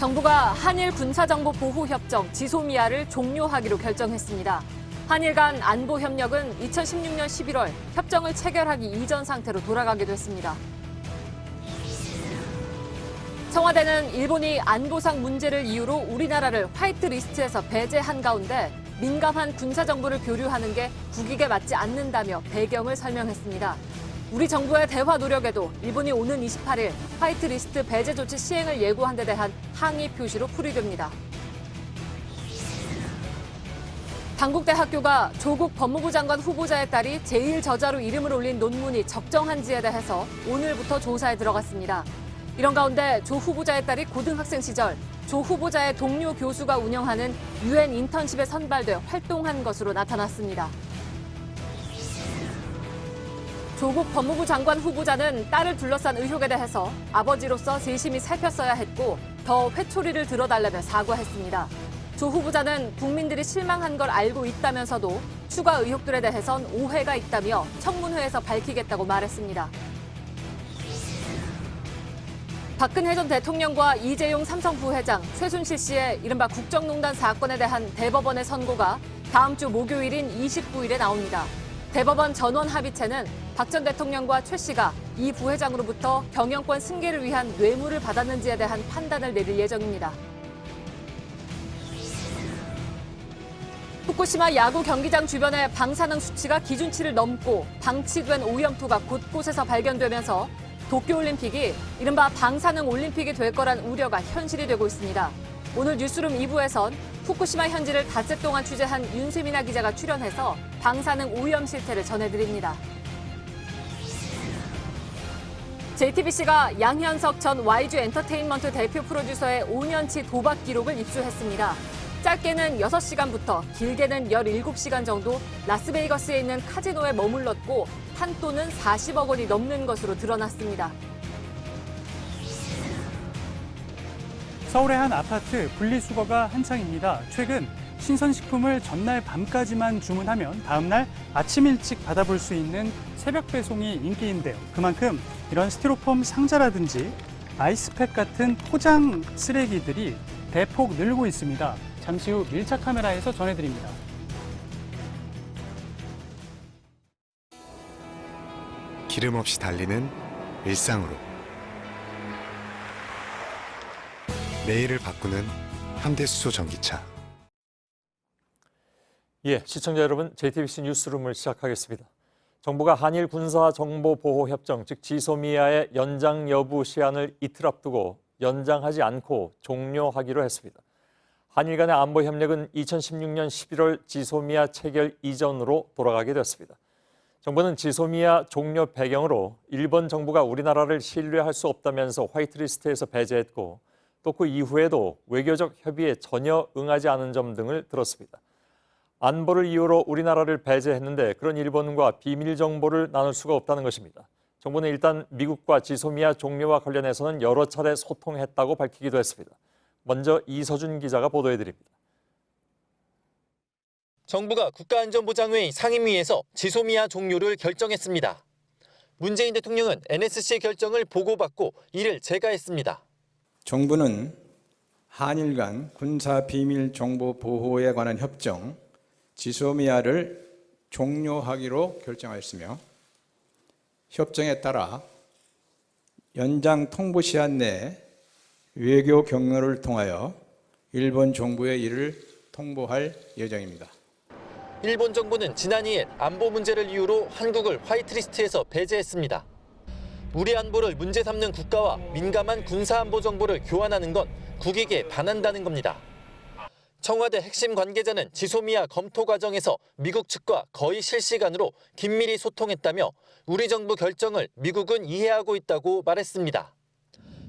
정부가 한일 군사정보보호협정 지소미아를 종료하기로 결정했습니다. 한일 간 안보 협력은 2016년 11월 협정을 체결하기 이전 상태로 돌아가게 됐습니다. 청와대는 일본이 안보상 문제를 이유로 우리나라를 화이트리스트에서 배제한 가운데 민감한 군사정보를 교류하는 게 국익에 맞지 않는다며 배경을 설명했습니다. 우리 정부의 대화 노력에도 일본이 오는 28일 화이트리스트 배제 조치 시행을 예고한 데 대한 항의 표시로 풀이됩니다. 단국대학교가 조국 법무부 장관 후보자의 딸이 제1저자로 이름을 올린 논문이 적정한지에 대해서 오늘부터 조사에 들어갔습니다. 이런 가운데 조 후보자의 딸이 고등학생 시절 조 후보자의 동료 교수가 운영하는 UN 인턴십에 선발돼 활동한 것으로 나타났습니다. 조국 법무부 장관 후보자는 딸을 둘러싼 의혹에 대해서 아버지로서 세심히 살폈어야 했고 더 회초리를 들어달라며 사과했습니다. 조 후보자는 국민들이 실망한 걸 알고 있다면서도 추가 의혹들에 대해선 오해가 있다며 청문회에서 밝히겠다고 말했습니다. 박근혜 전 대통령과 이재용 삼성 부회장, 최순실 씨의 이른바 국정농단 사건에 대한 대법원의 선고가 다음 주 목요일인 29일에 나옵니다. 대법원 전원 합의체는 박 전 대통령과 최 씨가 이 부회장으로부터 경영권 승계를 위한 뇌물을 받았는지에 대한 판단을 내릴 예정입니다. 후쿠시마 야구 경기장 주변의 방사능 수치가 기준치를 넘고 방치된 오염토가 곳곳에서 발견되면서 도쿄올림픽이 이른바 방사능 올림픽이 될 거란 우려가 현실이 되고 있습니다. 오늘 뉴스룸 2부에선 후쿠시마 현지를 닷새 동안 취재한 윤세민아 기자가 출연해서 방사능 오염 실태를 전해드립니다. JTBC가 양현석 전 YG 엔터테인먼트 대표 프로듀서의 5년치 도박 기록을 입수했습니다. 짧게는 6시간부터 길게는 17시간 정도 라스베이거스에 있는 카지노에 머물렀고 판돈은 40억 원이 넘는 것으로 드러났습니다. 서울의 한 아파트 분리수거가 한창입니다. 최근 신선식품을 전날 밤까지만 주문하면 다음날 아침 일찍 받아볼 수 있는 새벽 배송이 인기인데요. 그만큼 이런 스티로폼 상자라든지 아이스팩 같은 포장 쓰레기들이 대폭 늘고 있습니다. 잠시 후 밀착 카메라에서 전해드립니다. 기름 없이 달리는 일상으로 내일을 바꾸는 현대수소 전기차. 예, 시청자 여러분, JTBC 뉴스룸을 시작하겠습니다. 정부가 한일 군사정보보호협정, 즉 지소미아의 연장 여부 시한을 이틀 앞두고 연장하지 않고 종료하기로 했습니다. 한일 간의 안보 협력은 2016년 11월 지소미아 체결 이전으로 돌아가게 됐습니다. 정부는 지소미아 종료 배경으로 일본 정부가 우리나라를 신뢰할 수 없다면서 화이트리스트에서 배제했고 또 그 이후에도 외교적 협의에 전혀 응하지 않은 점 등을 들었습니다. 안보를 이유로 우리나라를 배제했는데 그런 일본과 비밀 정보를 나눌 수가 없다는 것입니다. 정부는 일단 미국과 지소미아 종료와 관련해서는 여러 차례 소통했다고 밝히기도 했습니다. 먼저 이서준 기자가 보도해드립니다. 정부가 국가안전보장회의 상임위에서 지소미아 종료를 결정했습니다. 문재인 대통령은 NSC의 결정을 보고받고 이를 재가했습니다. 정부는 한일 간 군사 비밀 정보 보호에 관한 협정 지소미아를 종료하기로 결정하였으며 협정에 따라 연장 통보 시한 내에 외교 경로를 통하여 일본 정부에 이를 통보할 예정입니다. 일본 정부는 지난 2일 안보 문제를 이유로 한국을 화이트리스트에서 배제했습니다. 우리 안보를 문제 삼는 국가와 민감한 군사안보 정보를 교환하는 건 국익에 반한다는 겁니다. 청와대 핵심 관계자는 지소미아 검토 과정에서 미국 측과 거의 실시간으로 긴밀히 소통했다며 우리 정부 결정을 미국은 이해하고 있다고 말했습니다.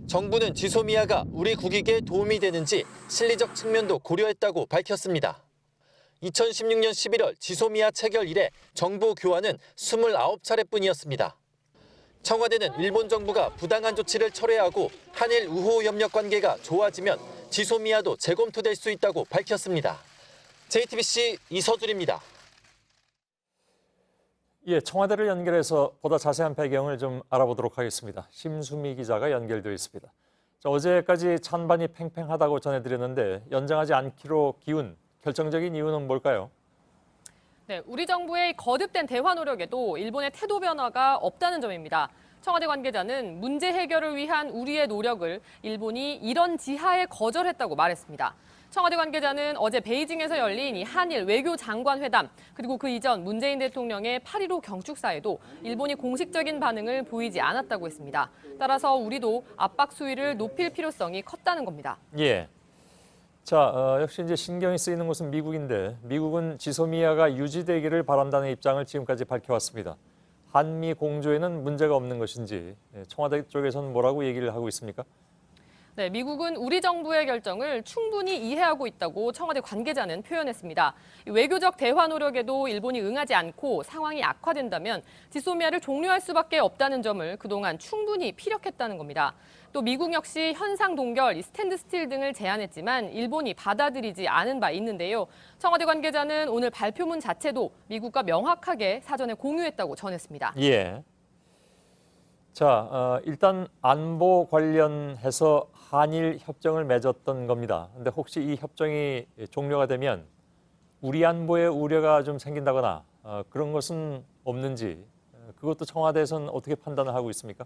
정부는 지소미아가 우리 국익에 도움이 되는지 실리적 측면도 고려했다고 밝혔습니다. 2016년 11월 지소미아 체결 이래 정보 교환은 29차례뿐이었습니다. 청와대는 일본 정부가 부당한 조치를 철회하고 한일 우호 협력 관계가 좋아지면 지소미아도 재검토될 수 있다고 밝혔습니다. JTBC 이서준입니다. 예, 청와대를 연결해서 보다 자세한 배경을 좀 알아보도록 하겠습니다. 심수미 기자가 연결되어 있습니다. 자, 어제까지 찬반이 팽팽하다고 전해드렸는데 연장하지 않기로 기운, 결정적인 이유는 뭘까요? 네, 우리 정부의 거듭된 대화 노력에도 일본의 태도 변화가 없다는 점입니다. 청와대 관계자는 문제 해결을 위한 우리의 노력을 일본이 이런 지하에 거절했다고 말했습니다. 청와대 관계자는 어제 베이징에서 열린 이 한일 외교장관 회담 그리고 그 이전 문재인 대통령의 8.15 경축사에도 일본이 공식적인 반응을 보이지 않았다고 했습니다. 따라서 우리도 압박 수위를 높일 필요성이 컸다는 겁니다. 예. 자, 역시 이제 신경이 쓰이는 곳은 미국인데 미국은 지소미아가 유지되기를 바란다는 입장을 지금까지 밝혀왔습니다. 한미 공조에는 문제가 없는 것인지 청와대 쪽에서는 뭐라고 얘기를 하고 있습니까? 네, 미국은 우리 정부의 결정을 충분히 이해하고 있다고 청와대 관계자는 표현했습니다. 외교적 대화 노력에도 일본이 응하지 않고 상황이 악화된다면 지소미아를 종료할 수밖에 없다는 점을 그동안 충분히 피력했다는 겁니다. 또 미국 역시 현상 동결, 스탠드 스틸 등을 제안했지만 일본이 받아들이지 않은 바 있는데요. 청와대 관계자는 오늘 발표문 자체도 미국과 명확하게 사전에 공유했다고 전했습니다. 예. 자, 일단 안보 관련해서 한일 협정을 맺었던 겁니다. 근데 혹시 이 협정이 종료가 되면 우리 안보에 우려가 좀 생긴다거나 그런 것은 없는지 그것도 청와대에서는 어떻게 판단을 하고 있습니까?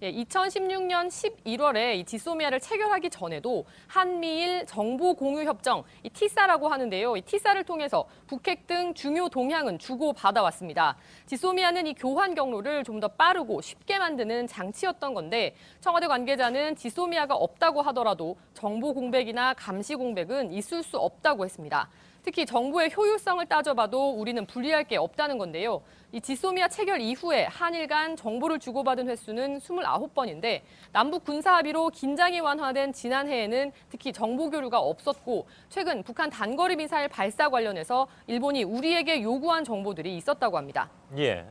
예, 2016년 11월에 이 지소미아를 체결하기 전에도 한미일 정보 공유 협정, 이 티사라고 하는데요. 이 티사를 통해서 북핵 등 중요 동향은 주고 받아왔습니다. 지소미아는 이 교환 경로를 좀 더 빠르고 쉽게 만드는 장치였던 건데 청와대 관계자는 지소미아가 없다고 하더라도 정보 공백이나 감시 공백은 있을 수 없다고 했습니다. 특히 정보의 효율성을 따져봐도 우리는 불리할 게 없다는 건데요. 이 지소미아 체결 이후에 한일 간 정보를 주고받은 횟수는 29번인데 남북 군사 합의로 긴장이 완화된 지난해에는 특히 정보 교류가 없었고 최근 북한 단거리 미사일 발사 관련해서 일본이 우리에게 요구한 정보들이 있었다고 합니다. 예.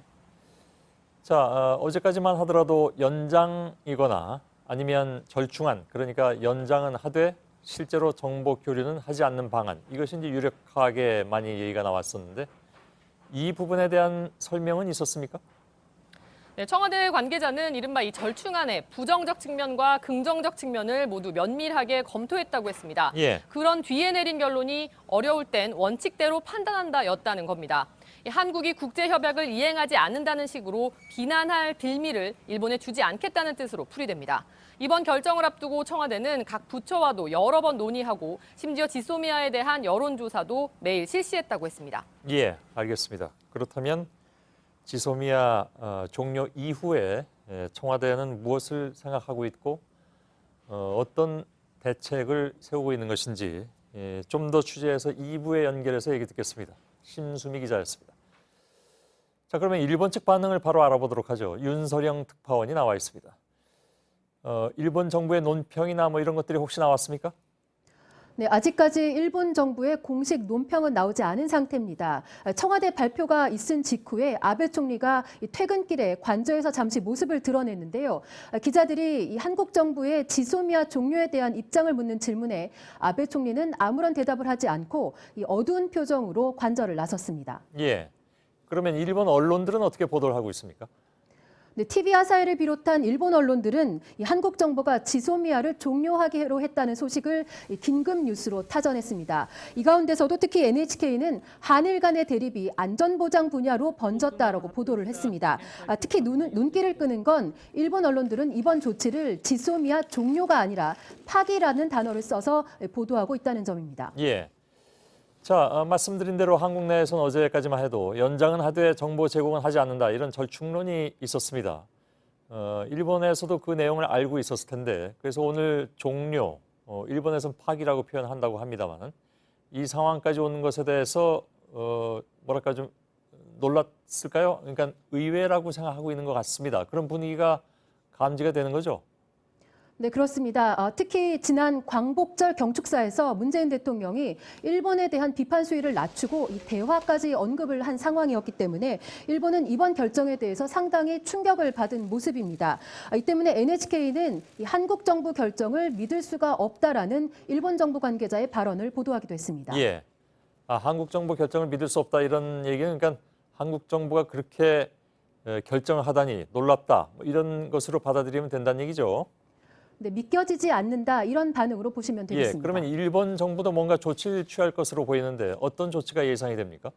자, 어제까지만 하더라도 연장이거나 아니면 절충안, 그러니까 연장은 하되 실제로 정보 교류는 하지 않는 방안, 이것이 이제 유력하게 많이 얘기가 나왔었는데 이 부분에 대한 설명은 있었습니까? 네, 청와대 관계자는 이른바 이 절충안의 부정적 측면과 긍정적 측면을 모두 면밀하게 검토했다고 했습니다. 예. 그런 뒤에 내린 결론이 어려울 땐 원칙대로 판단한다였다는 겁니다. 한국이 국제협약을 이행하지 않는다는 식으로 비난할 빌미를 일본에 주지 않겠다는 뜻으로 풀이됩니다. 이번 결정을 앞두고 청와대는 각 부처와도 여러 번 논의하고 심지어 지소미아에 대한 여론조사도 매일 실시했다고 했습니다. 예, 알겠습니다. 그렇다면 지소미아 종료 이후에 청와대는 무엇을 생각하고 있고 어떤 대책을 세우고 있는 것인지 좀 더 취재해서 2부에 연결해서 얘기 듣겠습니다. 심수미 기자였습니다. 자, 그러면 일본 측 반응을 바로 알아보도록 하죠. 윤서령 특파원이 나와 있습니다. 일본 정부의 논평이나 뭐 이런 것들이 혹시 나왔습니까? 네, 아직까지 일본 정부의 공식 논평은 나오지 않은 상태입니다. 청와대 발표가 있은 직후에 아베 총리가 퇴근길에 관저에서 잠시 모습을 드러냈는데요. 기자들이 이 한국 정부의 지소미아 종료에 대한 입장을 묻는 질문에 아베 총리는 아무런 대답을 하지 않고 이 어두운 표정으로 관저를 나섰습니다. 예. 그러면 일본 언론들은 어떻게 보도를 하고 있습니까? 네, TV 아사히를 비롯한 일본 언론들은 이 한국 정부가 지소미아를 종료하기로 했다는 소식을 긴급 뉴스로 타전했습니다. 이 가운데서도 특히 NHK는 한일 간의 대립이 안전보장 분야로 번졌다라고 보도를 했습니다. 특히 눈길을 끄는 건 일본 언론들은 이번 조치를 지소미아 종료가 아니라 파기라는 단어를 써서 보도하고 있다는 점입니다. 예. 자, 말씀드린 대로 한국 내에서는 어제까지만 해도 연장은 하되 정보 제공은 하지 않는다, 이런 절충론이 있었습니다. 일본에서도 그 내용을 알고 있었을 텐데 그래서 오늘 종료, 일본에서는 파기라고 표현한다고 합니다만 이 상황까지 오는 것에 대해서 뭐랄까 좀 놀랐을까요? 그러니까 의외라고 생각하고 있는 것 같습니다. 그런 분위기가 감지가 되는 거죠? 네, 그렇습니다. 특히 지난 광복절 경축사에서 문재인 대통령이 일본에 대한 비판 수위를 낮추고 이 대화까지 언급을 한 상황이었기 때문에 일본은 이번 결정에 대해서 상당히 충격을 받은 모습입니다. 이 때문에 NHK는 이 한국 정부 결정을 믿을 수가 없다라는 일본 정부 관계자의 발언을 보도하기도 했습니다. 예. 한국 정부 결정을 믿을 수 없다, 이런 얘기는 그러니까 한국 정부가 그렇게 결정을 하다니 놀랍다, 뭐 이런 것으로 받아들이면 된다는 얘기죠. 네, 믿겨지지 않는다 이런 반응으로 보시면 되겠습니다. 예, 그러면 일본 정부도 뭔가 조치를 취할 것으로 보이는데 어떤 조치가 예상이 됩니까?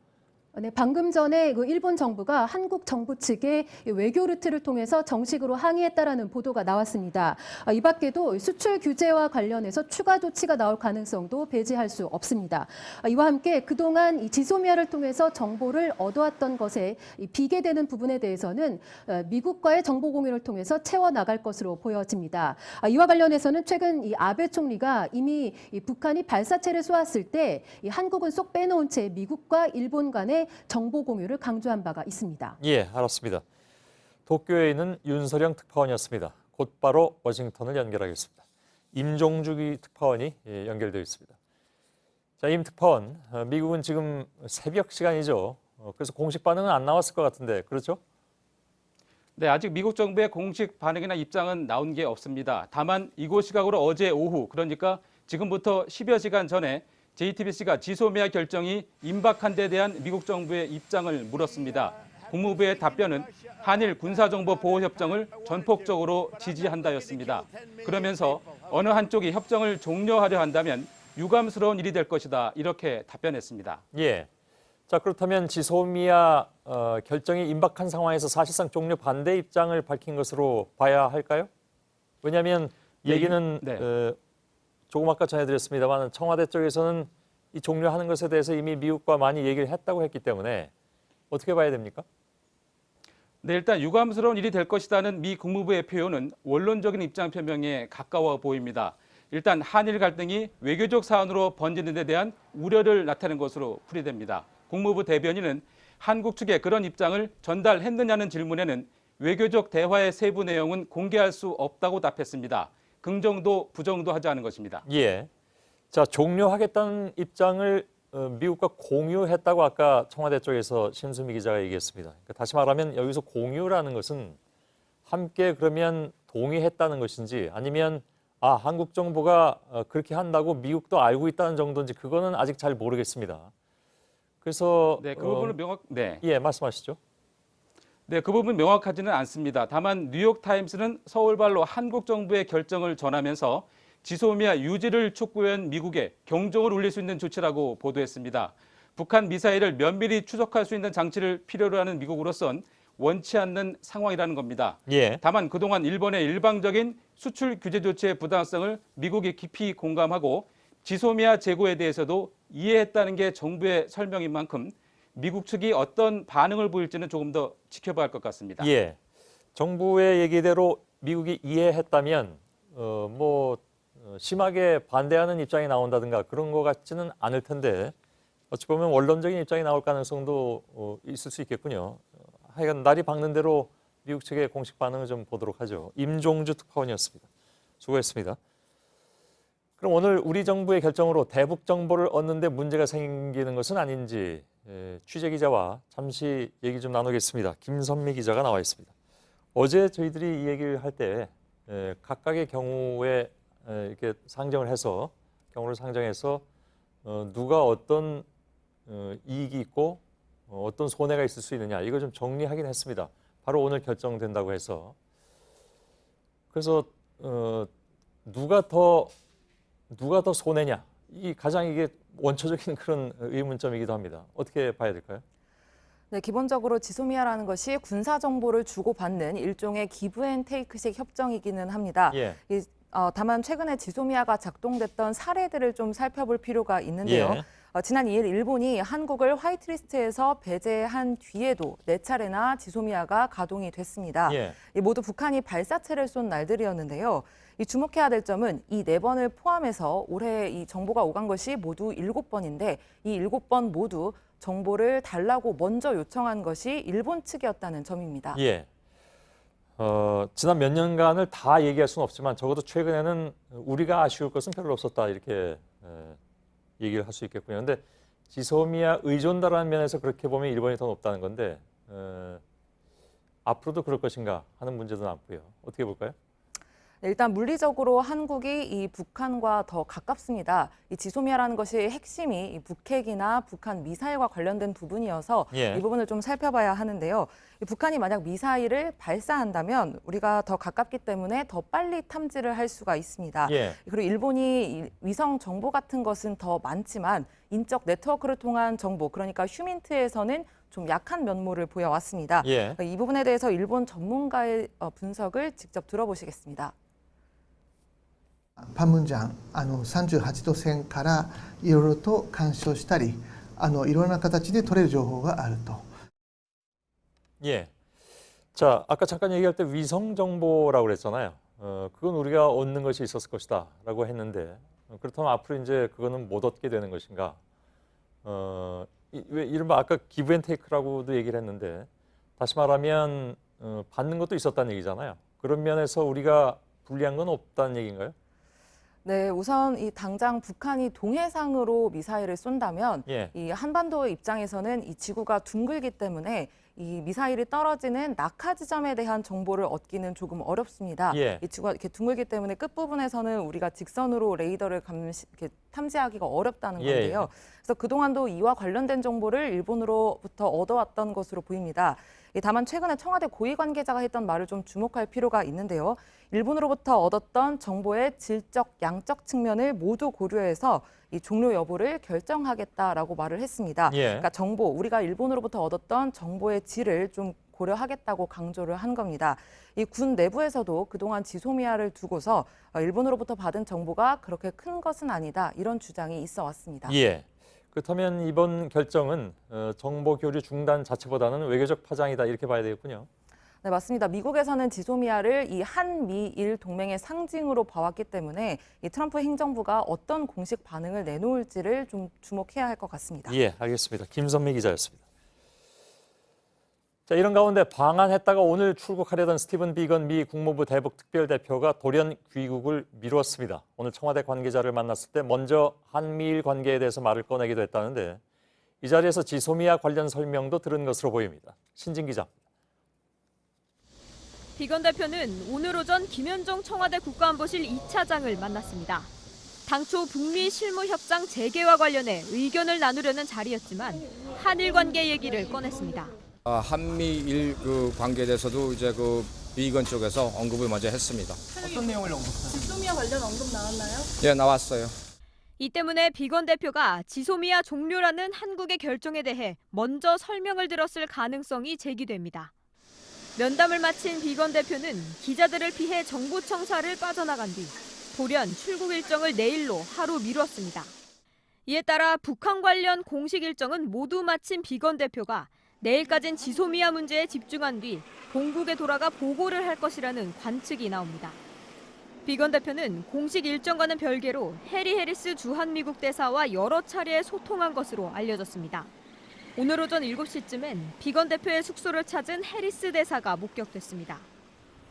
네, 방금 전에 그 일본 정부가 한국 정부 측에 외교 루트를 통해서 정식으로 항의했다라는 보도가 나왔습니다. 이 밖에도 수출 규제와 관련해서 추가 조치가 나올 가능성도 배제할 수 없습니다. 이와 함께 그동안 이 지소미아를 통해서 정보를 얻어왔던 것에 비계되는 부분에 대해서는 미국과의 정보 공유를 통해서 채워나갈 것으로 보여집니다. 이와 관련해서는 최근 이 아베 총리가 이미 이 북한이 발사체를 쏘았을 때 이 한국은 쏙 빼놓은 채 미국과 일본 간의 정보 공유를 강조한 바가 있습니다. 예, 알았습니다. 도쿄에 있는 윤서령 특파원이었습니다. 곧바로 워싱턴을 연결하겠습니다. 임종주기 특파원이 연결되어 있습니다. 자, 임 특파원, 미국은 지금 새벽 시간이죠. 그래서 공식 반응은 안 나왔을 것 같은데 그렇죠? 네, 아직 미국 정부의 공식 반응이나 입장은 나온 게 없습니다. 다만 이곳 시각으로 어제 오후, 그러니까 지금부터 10여 시간 전에 JTBC가 지소미아 결정이 임박한 데 대한 미국 정부의 입장을 물었습니다. 국무부의 답변은 한일 군사정보보호협정을 전폭적으로 지지한다였습니다. 그러면서 어느 한쪽이 협정을 종료하려 한다면 유감스러운 일이 될 것이다, 이렇게 답변했습니다. 예. 자, 그렇다면 지소미아 결정이 임박한 상황에서 사실상 종료 반대 입장을 밝힌 것으로 봐야 할까요? 왜냐하면 얘기는 조금 아까 전해드렸습니다만 청와대 쪽에서는 이 종료하는 것에 대해서 이미 미국과 많이 얘기를 했다고 했기 때문에 어떻게 봐야 됩니까? 네, 일단 유감스러운 일이 될 것이라는 미 국무부의 표현은 원론적인 입장 표명에 가까워 보입니다. 일단 한일 갈등이 외교적 사안으로 번지는 데 대한 우려를 나타낸 것으로 풀이됩니다. 국무부 대변인은 한국 측에 그런 입장을 전달했느냐는 질문에는 외교적 대화의 세부 내용은 공개할 수 없다고 답했습니다. 긍정도 부정도 하지 않은 것입니다. 예. 자, 종료하겠다는 입장을 미국과 공유했다고 아까 청와대 쪽에서 심수미 기자가 얘기했습니다. 그러니까 다시 말하면 여기서 공유라는 것은 함께 그러면 동의했다는 것인지 아니면 한국 정부가 그렇게 한다고 미국도 알고 있다는 정도인지 그거는 아직 잘 모르겠습니다. 그래서 네, 그 부분은 예, 말씀하시죠. 네, 그 부분 명확하지는 않습니다. 다만 뉴욕타임스는 서울발로 한국 정부의 결정을 전하면서 지소미아 유지를 촉구한 미국에 경종을 울릴 수 있는 조치라고 보도했습니다. 북한 미사일을 면밀히 추적할 수 있는 장치를 필요로 하는 미국으로선 원치 않는 상황이라는 겁니다. 예. 다만 그동안 일본의 일방적인 수출 규제 조치의 부당성을 미국이 깊이 공감하고 지소미아 재고에 대해서도 이해했다는 게 정부의 설명인 만큼 미국 측이 어떤 반응을 보일지는 조금 더 지켜봐야 할 것 같습니다. 예, 정부의 얘기대로 미국이 이해했다면 심하게 반대하는 입장이 나온다든가 그런 것 같지는 않을 텐데 어찌 보면 원론적인 입장이 나올 가능성도 있을 수 있겠군요. 하여간 날이 밝는 대로 미국 측의 공식 반응을 좀 보도록 하죠. 임종주 특파원이었습니다. 수고했습니다. 그럼 오늘 우리 정부의 결정으로 대북 정보를 얻는 데 문제가 생기는 것은 아닌지 취재 기자와 잠시 얘기 좀 나누겠습니다. 김선미 기자가 나와 있습니다. 어제 저희들이 이 얘기를 할 때 각각의 경우에 이렇게 경우를 상정해서 누가 어떤 이익이 있고 어떤 손해가 있을 수 있느냐 이걸 좀 정리하긴 했습니다. 바로 오늘 결정된다고 해서 그래서 누가 더 손해냐 이 가장 이게 원초적인 그런 의문점이기도 합니다. 어떻게 봐야 될까요? 네, 기본적으로 지소미아라는 것이 군사 정보를 주고받는 일종의 기브앤테이크식 협정이기는 합니다. 예. 다만 최근에 지소미아가 작동됐던 사례들을 좀 살펴볼 필요가 있는데요. 지난 2일 일본이 한국을 화이트리스트에서 배제한 뒤에도 4차례나 지소미아가 가동이 됐습니다. 모두 북한이 발사체를 쏜 날들이었는데요. 주목해야 될 점은 이 4번을 포함해서 올해 이 정보가 오간 것이 모두 7번인데 이 7번 모두 정보를 달라고 먼저 요청한 것이 일본 측이었다는 점입니다. 예. 지난 몇 년간을 다 얘기할 수는 없지만 적어도 최근에는 우리가 아쉬울 것은 별로 없었다 이렇게 얘기를 할 수 있겠군요. 그런데 지소미아 의존다라는 면에서 그렇게 보면 일본이 더 높다는 건데 앞으로도 그럴 것인가 하는 문제도 남고요. 어떻게 볼까요? 네, 일단 물리적으로 한국이 이 북한과 더 가깝습니다. 이 지소미아라는 것이 핵심이 이 북핵이나 북한 미사일과 관련된 부분이어서 예. 이 부분을 좀 살펴봐야 하는데요. 이 북한이 만약 미사일을 발사한다면 우리가 더 가깝기 때문에 더 빨리 탐지를 할 수가 있습니다. 예. 그리고 일본이 이 위성 정보 같은 것은 더 많지만 인적 네트워크를 통한 정보, 그러니까 휴민트에서는 좀 약한 면모를 보여왔습니다. 예. 이 부분에 대해서 일본 전문가의 분석을 직접 들어보시겠습니다. パムンジャン38度線からいろいろと干渉したりいろんな形で取れる情報があると。 예. 자, 아까 잠깐 얘기할 때 위성 정보라고 그랬잖아요. 그건 우리가 얻는 것이 있었을 것이다라고 했는데 그렇다면 앞으로 이제 그거는 못 얻게 되는 것인가? 왜 이른바 아까 기브앤테이크라고도 얘기를 했는데 다시 말하면 받는 것도 있었다는 얘기잖아요. 그런 면에서 우리가 불리한 건 없다는 얘기인가요? 네, 우선 이 당장 북한이 동해상으로 미사일을 쏜다면 예. 이 한반도의 입장에서는 이 지구가 둥글기 때문에 이 미사일이 떨어지는 낙하 지점에 대한 정보를 얻기는 조금 어렵습니다. 예. 이 지구가 이렇게 둥글기 때문에 끝부분에서는 우리가 직선으로 레이더를 이렇게 탐지하기가 어렵다는 예. 건데요. 그래서 그동안도 이와 관련된 정보를 일본으로부터 얻어왔던 것으로 보입니다. 다만 최근에 청와대 고위 관계자가 했던 말을 좀 주목할 필요가 있는데요. 일본으로부터 얻었던 정보의 질적, 양적 측면을 모두 고려해서 이 종료 여부를 결정하겠다라고 말을 했습니다. 예. 그러니까 정보, 우리가 일본으로부터 얻었던 정보의 질을 좀 고려하겠다고 강조를 한 겁니다. 이 군 내부에서도 그동안 지소미아를 두고서 일본으로부터 받은 정보가 그렇게 큰 것은 아니다, 이런 주장이 있어 왔습니다. 예. 그렇다면 이번 결정은 정보 교류 중단 자체보다는 외교적 파장이다 이렇게 봐야 되겠군요. 네, 맞습니다. 미국에서는 지소미아를 이 한미일 동맹의 상징으로 봐왔기 때문에 이 트럼프 행정부가 어떤 공식 반응을 내놓을지를 좀 주목해야 할 것 같습니다. 예, 알겠습니다. 김선미 기자였습니다. 자, 이런 가운데 방한했다가 오늘 출국하려던 스티븐 비건 미 국무부 대북 특별대표가 돌연 귀국을 미뤘습니다. 오늘 청와대 관계자를 만났을 때 먼저 한미일 관계에 대해서 말을 꺼내기도 했다는데 이 자리에서 지소미아 관련 설명도 들은 것으로 보입니다. 신진 기자입니다. 비건 대표는 오늘 오전 김현종 청와대 국가안보실 2차장을 만났습니다. 당초 북미 실무협상 재개와 관련해 의견을 나누려는 자리였지만 한일 관계 얘기를 꺼냈습니다. 한미일 관계에 대해서도 이제 비건 쪽에서 언급을 먼저 했습니다. 어떤 내용을 언급하셨나요? 지소미아 관련 언급 나왔나요? 예, 나왔어요. 이 때문에 비건 대표가 지소미아 종료라는 한국의 결정에 대해 먼저 설명을 들었을 가능성이 제기됩니다. 면담을 마친 비건 대표는 기자들을 피해 정부청사를 빠져나간 뒤 돌연 출국 일정을 내일로 하루 미뤘습니다. 이에 따라 북한 관련 공식 일정은 모두 마친 비건 대표가 내일까진 지소미아 문제에 집중한 뒤 본국에 돌아가 보고를 할 것이라는 관측이 나옵니다. 비건 대표는 공식 일정과는 별개로 해리 해리스 주한미국 대사와 여러 차례 소통한 것으로 알려졌습니다. 오늘 오전 7시쯤엔 비건 대표의 숙소를 찾은 해리스 대사가 목격됐습니다.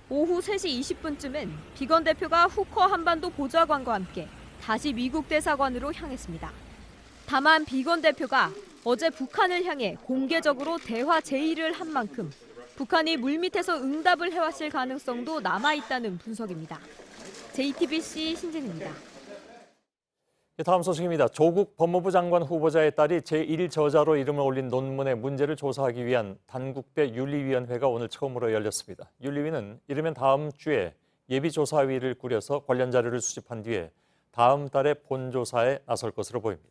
오후 3시 20분쯤엔 비건 대표가 후커 한반도 보좌관과 함께 다시 미국 대사관으로 향했습니다. 다만 비건 대표가 어제 북한을 향해 공개적으로 대화 제의를 한 만큼 북한이 물밑에서 응답을 해왔을 가능성도 남아있다는 분석입니다. JTBC 신진입니다. 다음 소식입니다. 조국 법무부 장관 후보자의 딸이 제1저자로 이름을 올린 논문의 문제를 조사하기 위한 단국대 윤리위원회가 오늘 처음으로 열렸습니다. 윤리위는 이르면 다음 주에 예비조사위를 꾸려서 관련 자료를 수집한 뒤에 다음 달에 본조사에 나설 것으로 보입니다.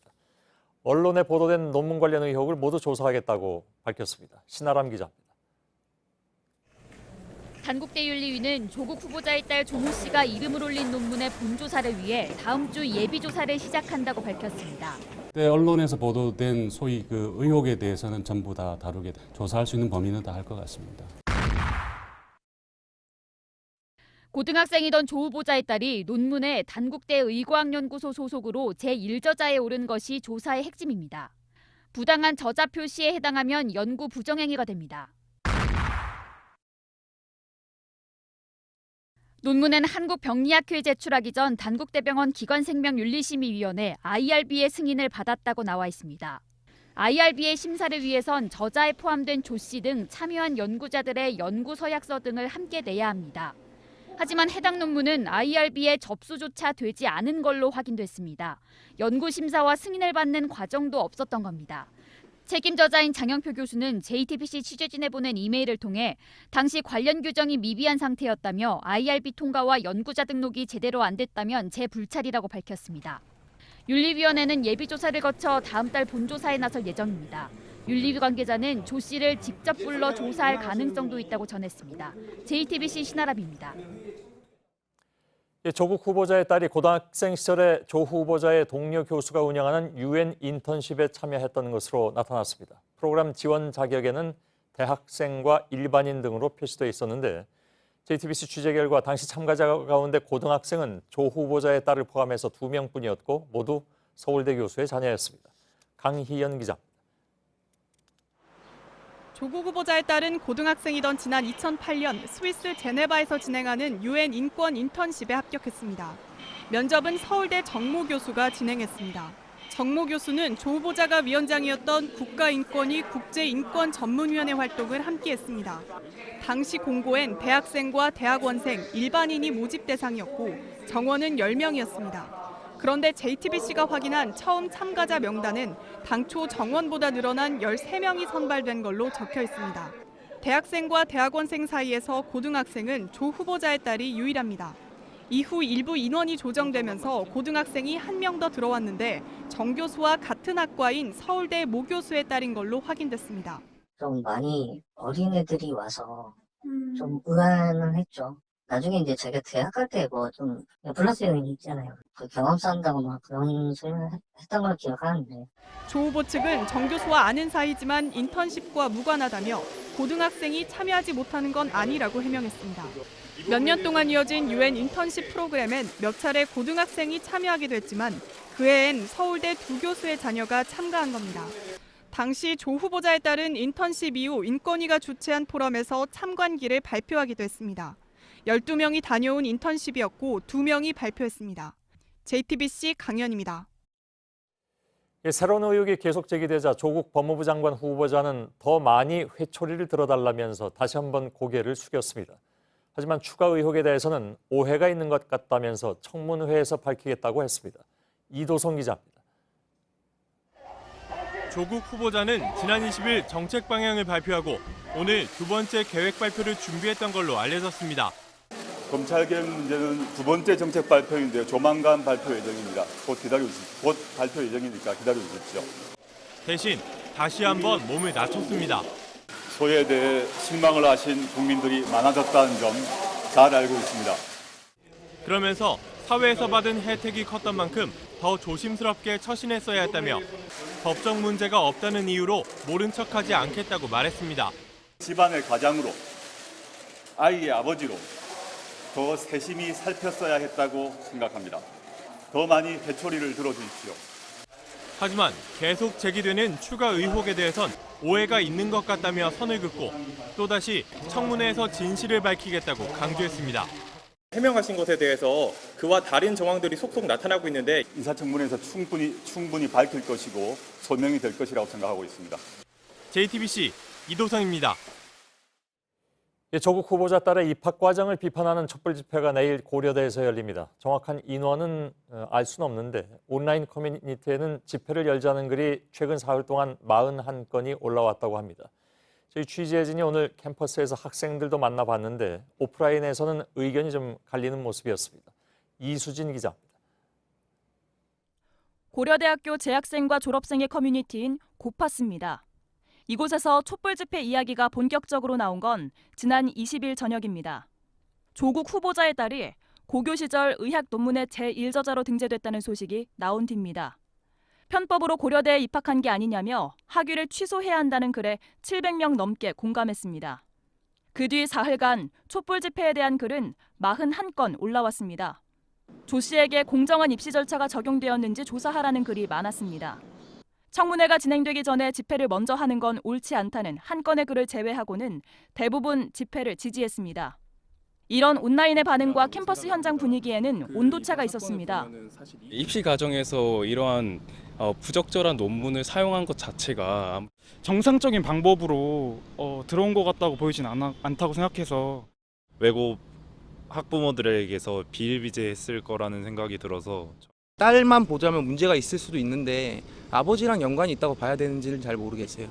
언론에 보도된 논문 관련 의혹을 모두 조사하겠다고 밝혔습니다. 신아람 기자입니다. 단국대 윤리위는 조국 후보자의 딸 조모 씨가 이름을 올린 논문의 본조사를 위해 다음 주 예비조사를 시작한다고 밝혔습니다. 네, 언론에서 보도된 소위 의혹에 대해서는 전부 다 다루게 조사할 수 있는 범위는 다 할 것 같습니다. 고등학생이던 조 후보자의 딸이 논문에 단국대 의과학연구소 소속으로 제1저자에 오른 것이 조사의 핵심입니다. 부당한 저자 표시에 해당하면 연구 부정행위가 됩니다. 논문은 한국병리학회에 제출하기 전 단국대병원 기관생명윤리심의위원회 IRB의 승인을 받았다고 나와 있습니다. IRB의 심사를 위해선 저자에 포함된 조 씨 등 참여한 연구자들의 연구 서약서 등을 함께 내야 합니다. 하지만 해당 논문은 IRB에 접수조차 되지 않은 걸로 확인됐습니다. 연구 심사와 승인을 받는 과정도 없었던 겁니다. 책임 저자인 장영표 교수는 JTBC 취재진에 보낸 이메일을 통해 당시 관련 규정이 미비한 상태였다며 IRB 통과와 연구자 등록이 제대로 안 됐다면 제 불찰이라고 밝혔습니다. 윤리위원회는 예비조사를 거쳐 다음 달 본조사에 나설 예정입니다. 윤리위 관계자는 조 씨를 직접 불러 조사할 가능성도 있다고 전했습니다. JTBC 신아람입니다. 조국 후보자의 딸이 고등학생 시절에 조 후보자의 동료 교수가 운영하는 UN 인턴십에 참여했던 것으로 나타났습니다. 프로그램 지원 자격에는 대학생과 일반인 등으로 표시돼 있었는데 JTBC 취재 결과 당시 참가자 가운데 고등학생은 조 후보자의 딸을 포함해서 2명뿐이었고 모두 서울대 교수의 자녀였습니다. 강희연 기자입니다. 조국 후보자의 딸은 고등학생이던 지난 2008년 스위스 제네바에서 진행하는 UN 인권 인턴십에 합격했습니다. 면접은 서울대 정모 교수가 진행했습니다. 정모 교수는 조 후보자가 위원장이었던 국가인권위 국제인권전문위원회 활동을 함께했습니다. 당시 공고엔 대학생과 대학원생, 일반인이 모집 대상이었고 정원은 10명이었습니다. 그런데 JTBC가 확인한 처음 참가자 명단엔 당초 정원보다 늘어난 13명이 선발된 걸로 적혀 있습니다. 대학생과 대학원생 사이에서 고등학생은 조 후보자의 딸이 유일합니다. 이후 일부 인원이 조정되면서 고등학생이 1명 더 들어왔는데 정 교수와 같은 학과인 서울대 모 교수의 딸인 걸로 확인됐습니다. 좀 많이 어린 애들이 와서 좀 의아는 했죠. 나중에 이제 제가 대학 갈 때 뭐 좀 플러스 요인이 있잖아요. 그 경험 쌓는다고 막 그런 소리를 했던 걸 기억하는데. 조 후보 측은 정 교수와 아는 사이지만 인턴십과 무관하다며 고등학생이 참여하지 못하는 건 아니라고 해명했습니다. 몇 년 동안 이어진 UN 인턴십 프로그램엔 몇 차례 고등학생이 참여하기도 했지만 그 해엔 서울대 2교수의 자녀가 참가한 겁니다. 당시 조 후보자에 따른 인턴십 이후 인권위가 주최한 포럼에서 참관기를 발표하기도 했습니다. 12명이 다녀온 인턴십이었고 2명이 발표했습니다. JTBC 강연입니다. 새로운 의혹이 계속 제기되자 조국 법무부 장관 후보자는 더 많이 회초리를 들어달라면서 다시 한번 고개를 숙였습니다. 하지만 추가 의혹에 대해서는 오해가 있는 것 같다면서 청문회에서 밝히겠다고 했습니다. 이도성 기자입니다. 조국 후보자는 지난 20일 정책 방향을 발표하고 오늘 두 번째 계획 발표를 준비했던 걸로 알려졌습니다. 검찰개혁 문제는 두 번째 정책 발표인데요. 조만간 발표 예정입니다. 곧 발표 예정이니까 기다려주십시오. 대신 다시 한번 몸을 낮췄습니다. 소에 대해 실망을 하신 국민들이 많아졌다는 점 잘 알고 있습니다. 그러면서 사회에서 받은 혜택이 컸던 만큼 더 조심스럽게 처신했어야 했다며 법적 문제가 없다는 이유로 모른 척하지 않겠다고 말했습니다. 집안의 가장으로, 아이의 아버지로 더 세심히 살폈어야 했다고 생각합니다. 더 많이 회초리를 들어주십시오. 하지만 계속 제기되는 추가 의혹에 대해선 오해가 있는 것 같다며 선을 긋고 또다시 청문회에서 진실을 밝히겠다고 강조했습니다. 해명하신 것에 대해서 그와 다른 정황들이 속속 나타나고 있는데 인사청문회에서 충분히 밝힐 것이고 소명이 될 것이라고 생각하고 있습니다. JTBC 이도성입니다. 조국 후보자 딸의 입학 과정을 비판하는 촛불 집회가 내일 고려대에서 열립니다. 정확한 인원은 알 수는 없는데 온라인 커뮤니티에는 집회를 열자는 글이 최근 사흘 동안 41건이 올라왔다고 합니다. 저희 취재진이 오늘 캠퍼스에서 학생들도 만나봤는데 오프라인에서는 의견이 좀 갈리는 모습이었습니다. 이수진 기자입니다. 고려대학교 재학생과 졸업생의 커뮤니티인 고파스입니다. 이곳에서 촛불 집회 이야기가 본격적으로 나온 건 지난 20일 저녁입니다. 조국 후보자의 딸이 고교 시절 의학 논문의 제1저자로 등재됐다는 소식이 나온 뒤입니다. 편법으로 고려대에 입학한 게 아니냐며 학위를 취소해야 한다는 글에 700명 넘게 공감했습니다. 그 뒤 사흘간 촛불 집회에 대한 글은 41건 올라왔습니다. 조 씨에게 공정한 입시 절차가 적용되었는지 조사하라는 글이 많았습니다. 청문회가 진행되기 전에 집회를 먼저 하는 건 옳지 않다는 한 건의 글을 제외하고는 대부분 집회를 지지했습니다. 이런 온라인의 반응과 캠퍼스 현장 분위기에는 온도차가 있었습니다. 입시 과정에서 이러한 부적절한 논문을 사용한 것 자체가 정상적인 방법으로 들어온 것 같다고 보이진 않다고 생각해서 왜곡 학부모들에게서 비일비재했을 거라는 생각이 들어서 딸만 보자면 문제가 있을 수도 있는데 아버지랑 연관이 있다고 봐야 되는지는 잘 모르겠어요.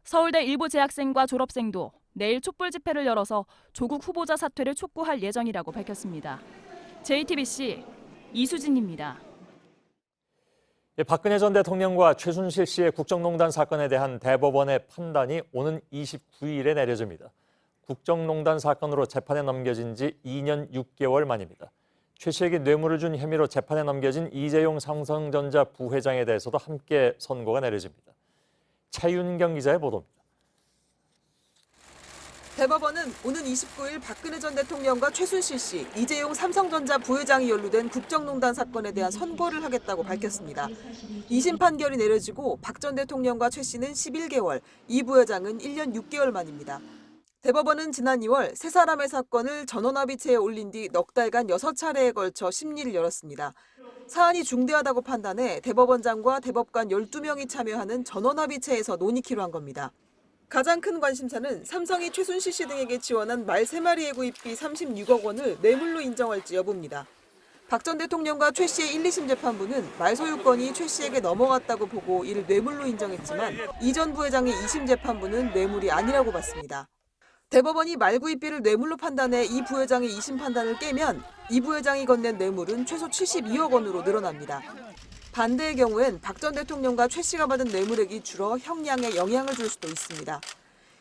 서울대 일부 재학생과 졸업생도 내일 촛불 집회를 열어서 조국 후보자 사퇴를 촉구할 예정이라고 밝혔습니다. JTBC 이수진입니다. 박근혜 전 대통령과 최순실 씨의 국정농단 사건에 대한 대법원의 판단이 오는 29일에 내려집니다. 국정농단 사건으로 재판에 넘겨진 지 2년 6개월 만입니다. 최 씨에게 뇌물을 준 혐의로 재판에 넘겨진 이재용 삼성전자 부회장에 대해서도 함께 선고가 내려집니다. 차윤경 기자의 보도입니다. 대법원은 오는 29일 박근혜 전 대통령과 최순실 씨, 이재용 삼성전자 부회장이 연루된 국정농단 사건에 대한 선고를 하겠다고 밝혔습니다. 2심 판결이 내려지고 박 전 대통령과 최 씨는 11개월, 이 부회장은 1년 6개월 만입니다. 대법원은 지난 2월 세 사람의 사건을 전원합의체에 올린 뒤 넉 달간 6차례에 걸쳐 심리를 열었습니다. 사안이 중대하다고 판단해 대법원장과 대법관 12명이 참여하는 전원합의체에서 논의키로 한 겁니다. 가장 큰 관심사는 삼성이 최순실 씨 등에게 지원한 말 3마리의 구입비 36억 원을 뇌물로 인정할지 여부입니다. 박 전 대통령과 최 씨의 1, 2심 재판부는 말 소유권이 최 씨에게 넘어갔다고 보고 이를 뇌물로 인정했지만 이 전 부회장의 2심 재판부는 뇌물이 아니라고 봤습니다. 대법원이 말 구입비를 뇌물로 판단해 이 부회장의 2심 판단을 깨면 이 부회장이 건넨 뇌물은 최소 72억 원으로 늘어납니다. 반대의 경우엔 박 전 대통령과 최 씨가 받은 뇌물액이 줄어 형량에 영향을 줄 수도 있습니다.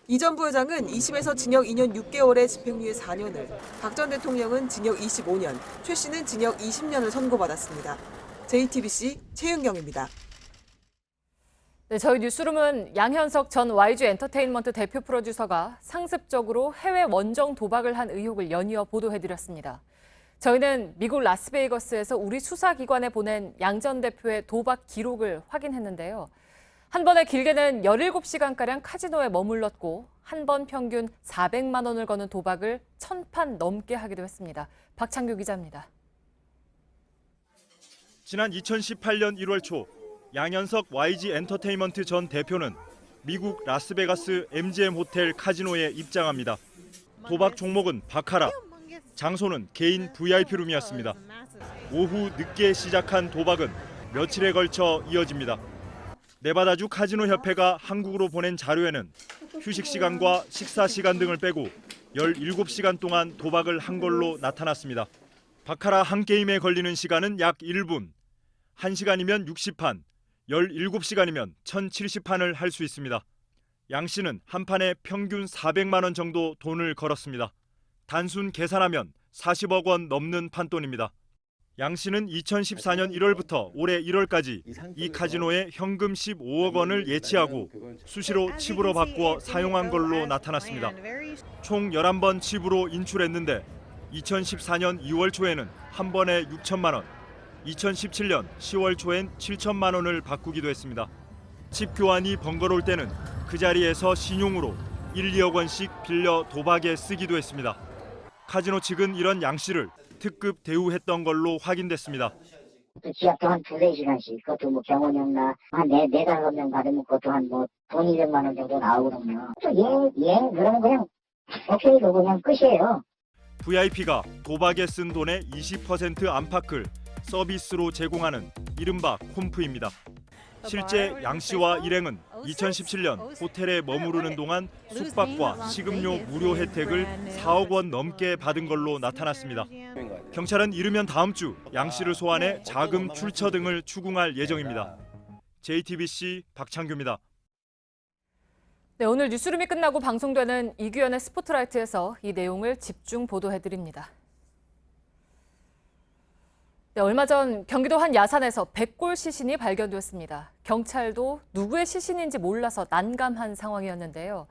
이 전 부회장은 2심에서 징역 2년 6개월에 집행유예 4년을, 박 전 대통령은 징역 25년, 최 씨는 징역 20년을 선고받았습니다. JTBC 최윤경입니다. 네, 저희 뉴스룸은 양현석 전 YG 엔터테인먼트 대표 프로듀서가 상습적으로 해외 원정 도박을 한 의혹을 연이어 보도해드렸습니다. 저희는 미국 라스베이거스에서 우리 수사기관에 보낸 양 전 대표의 도박 기록을 확인했는데요. 한 번에 길게는 17시간가량 카지노에 머물렀고 한 번 평균 400만 원을 거는 도박을 1000판 넘게 하기도 했습니다. 박창규 기자입니다. 지난 2018년 1월 초 양현석 YG 엔터테인먼트 전 대표는 미국 라스베가스 MGM 호텔 카지노에 입장합니다. 도박 종목은 바카라, 장소는 개인 VIP룸이었습니다. 오후 늦게 시작한 도박은 며칠에 걸쳐 이어집니다. 네바다주 카지노 협회가 한국으로 보낸 자료에는 휴식 시간과 식사 시간 등을 빼고 17시간 동안 도박을 한 걸로 나타났습니다. 바카라 한 게임에 걸리는 시간은 약 1분, 1시간이면 60판, 17시간이면 1070판을 할 수 있습니다. 양 씨는 한 판에 평균 400만 원 정도 돈을 걸었습니다. 단순 계산하면 40억 원 넘는 판돈입니다. 양 씨는 2014년 1월부터 올해 1월까지 이 카지노에 현금 15억 원을 예치하고 수시로 칩으로 바꾸어 사용한 걸로 나타났습니다. 총 11번 칩으로 인출했는데 2014년 2월 초에는 한 번에 6천만 원, 2017년 10월 초엔 7천만 원을 바꾸기도 했습니다. 칩 교환이 번거로울 때는 그 자리에서 신용으로 1, 2억 원씩 빌려 도박에 쓰기도 했습니다. 카지노 측은 이런 양 씨를 특급 대우했던 걸로 확인됐습니다. 지약도 한 2-4시간씩, 그것도 뭐 병원이나 한 4-5명 받으면 그것도 한 뭐 돈 200만 원 정도 나오고 그러면 또 여행 그러면 그냥 오케이 그거 그냥 끝이에요. VIP가 도박에 쓴 돈의 20% 안팎을 서비스로 제공하는 이른바 콤프입니다. 실제 양 씨와 일행은 2017년 호텔에 머무르는 동안 숙박과 식음료 무료 혜택을 4억 원 넘게 받은 걸로 나타났습니다. 경찰은 이르면 다음 주 양 씨를 소환해 자금 출처 등을 추궁할 예정입니다. JTBC 박창규입니다. 네, 오늘 뉴스룸이 끝나고 방송되는 이규현의 스포트라이트에서 이 내용을 집중 보도해드립니다. 네, 얼마 전 경기도 한 야산에서 백골 시신이 발견되었습니다. 경찰도 누구의 시신인지 몰라서 난감한 상황이었는데요.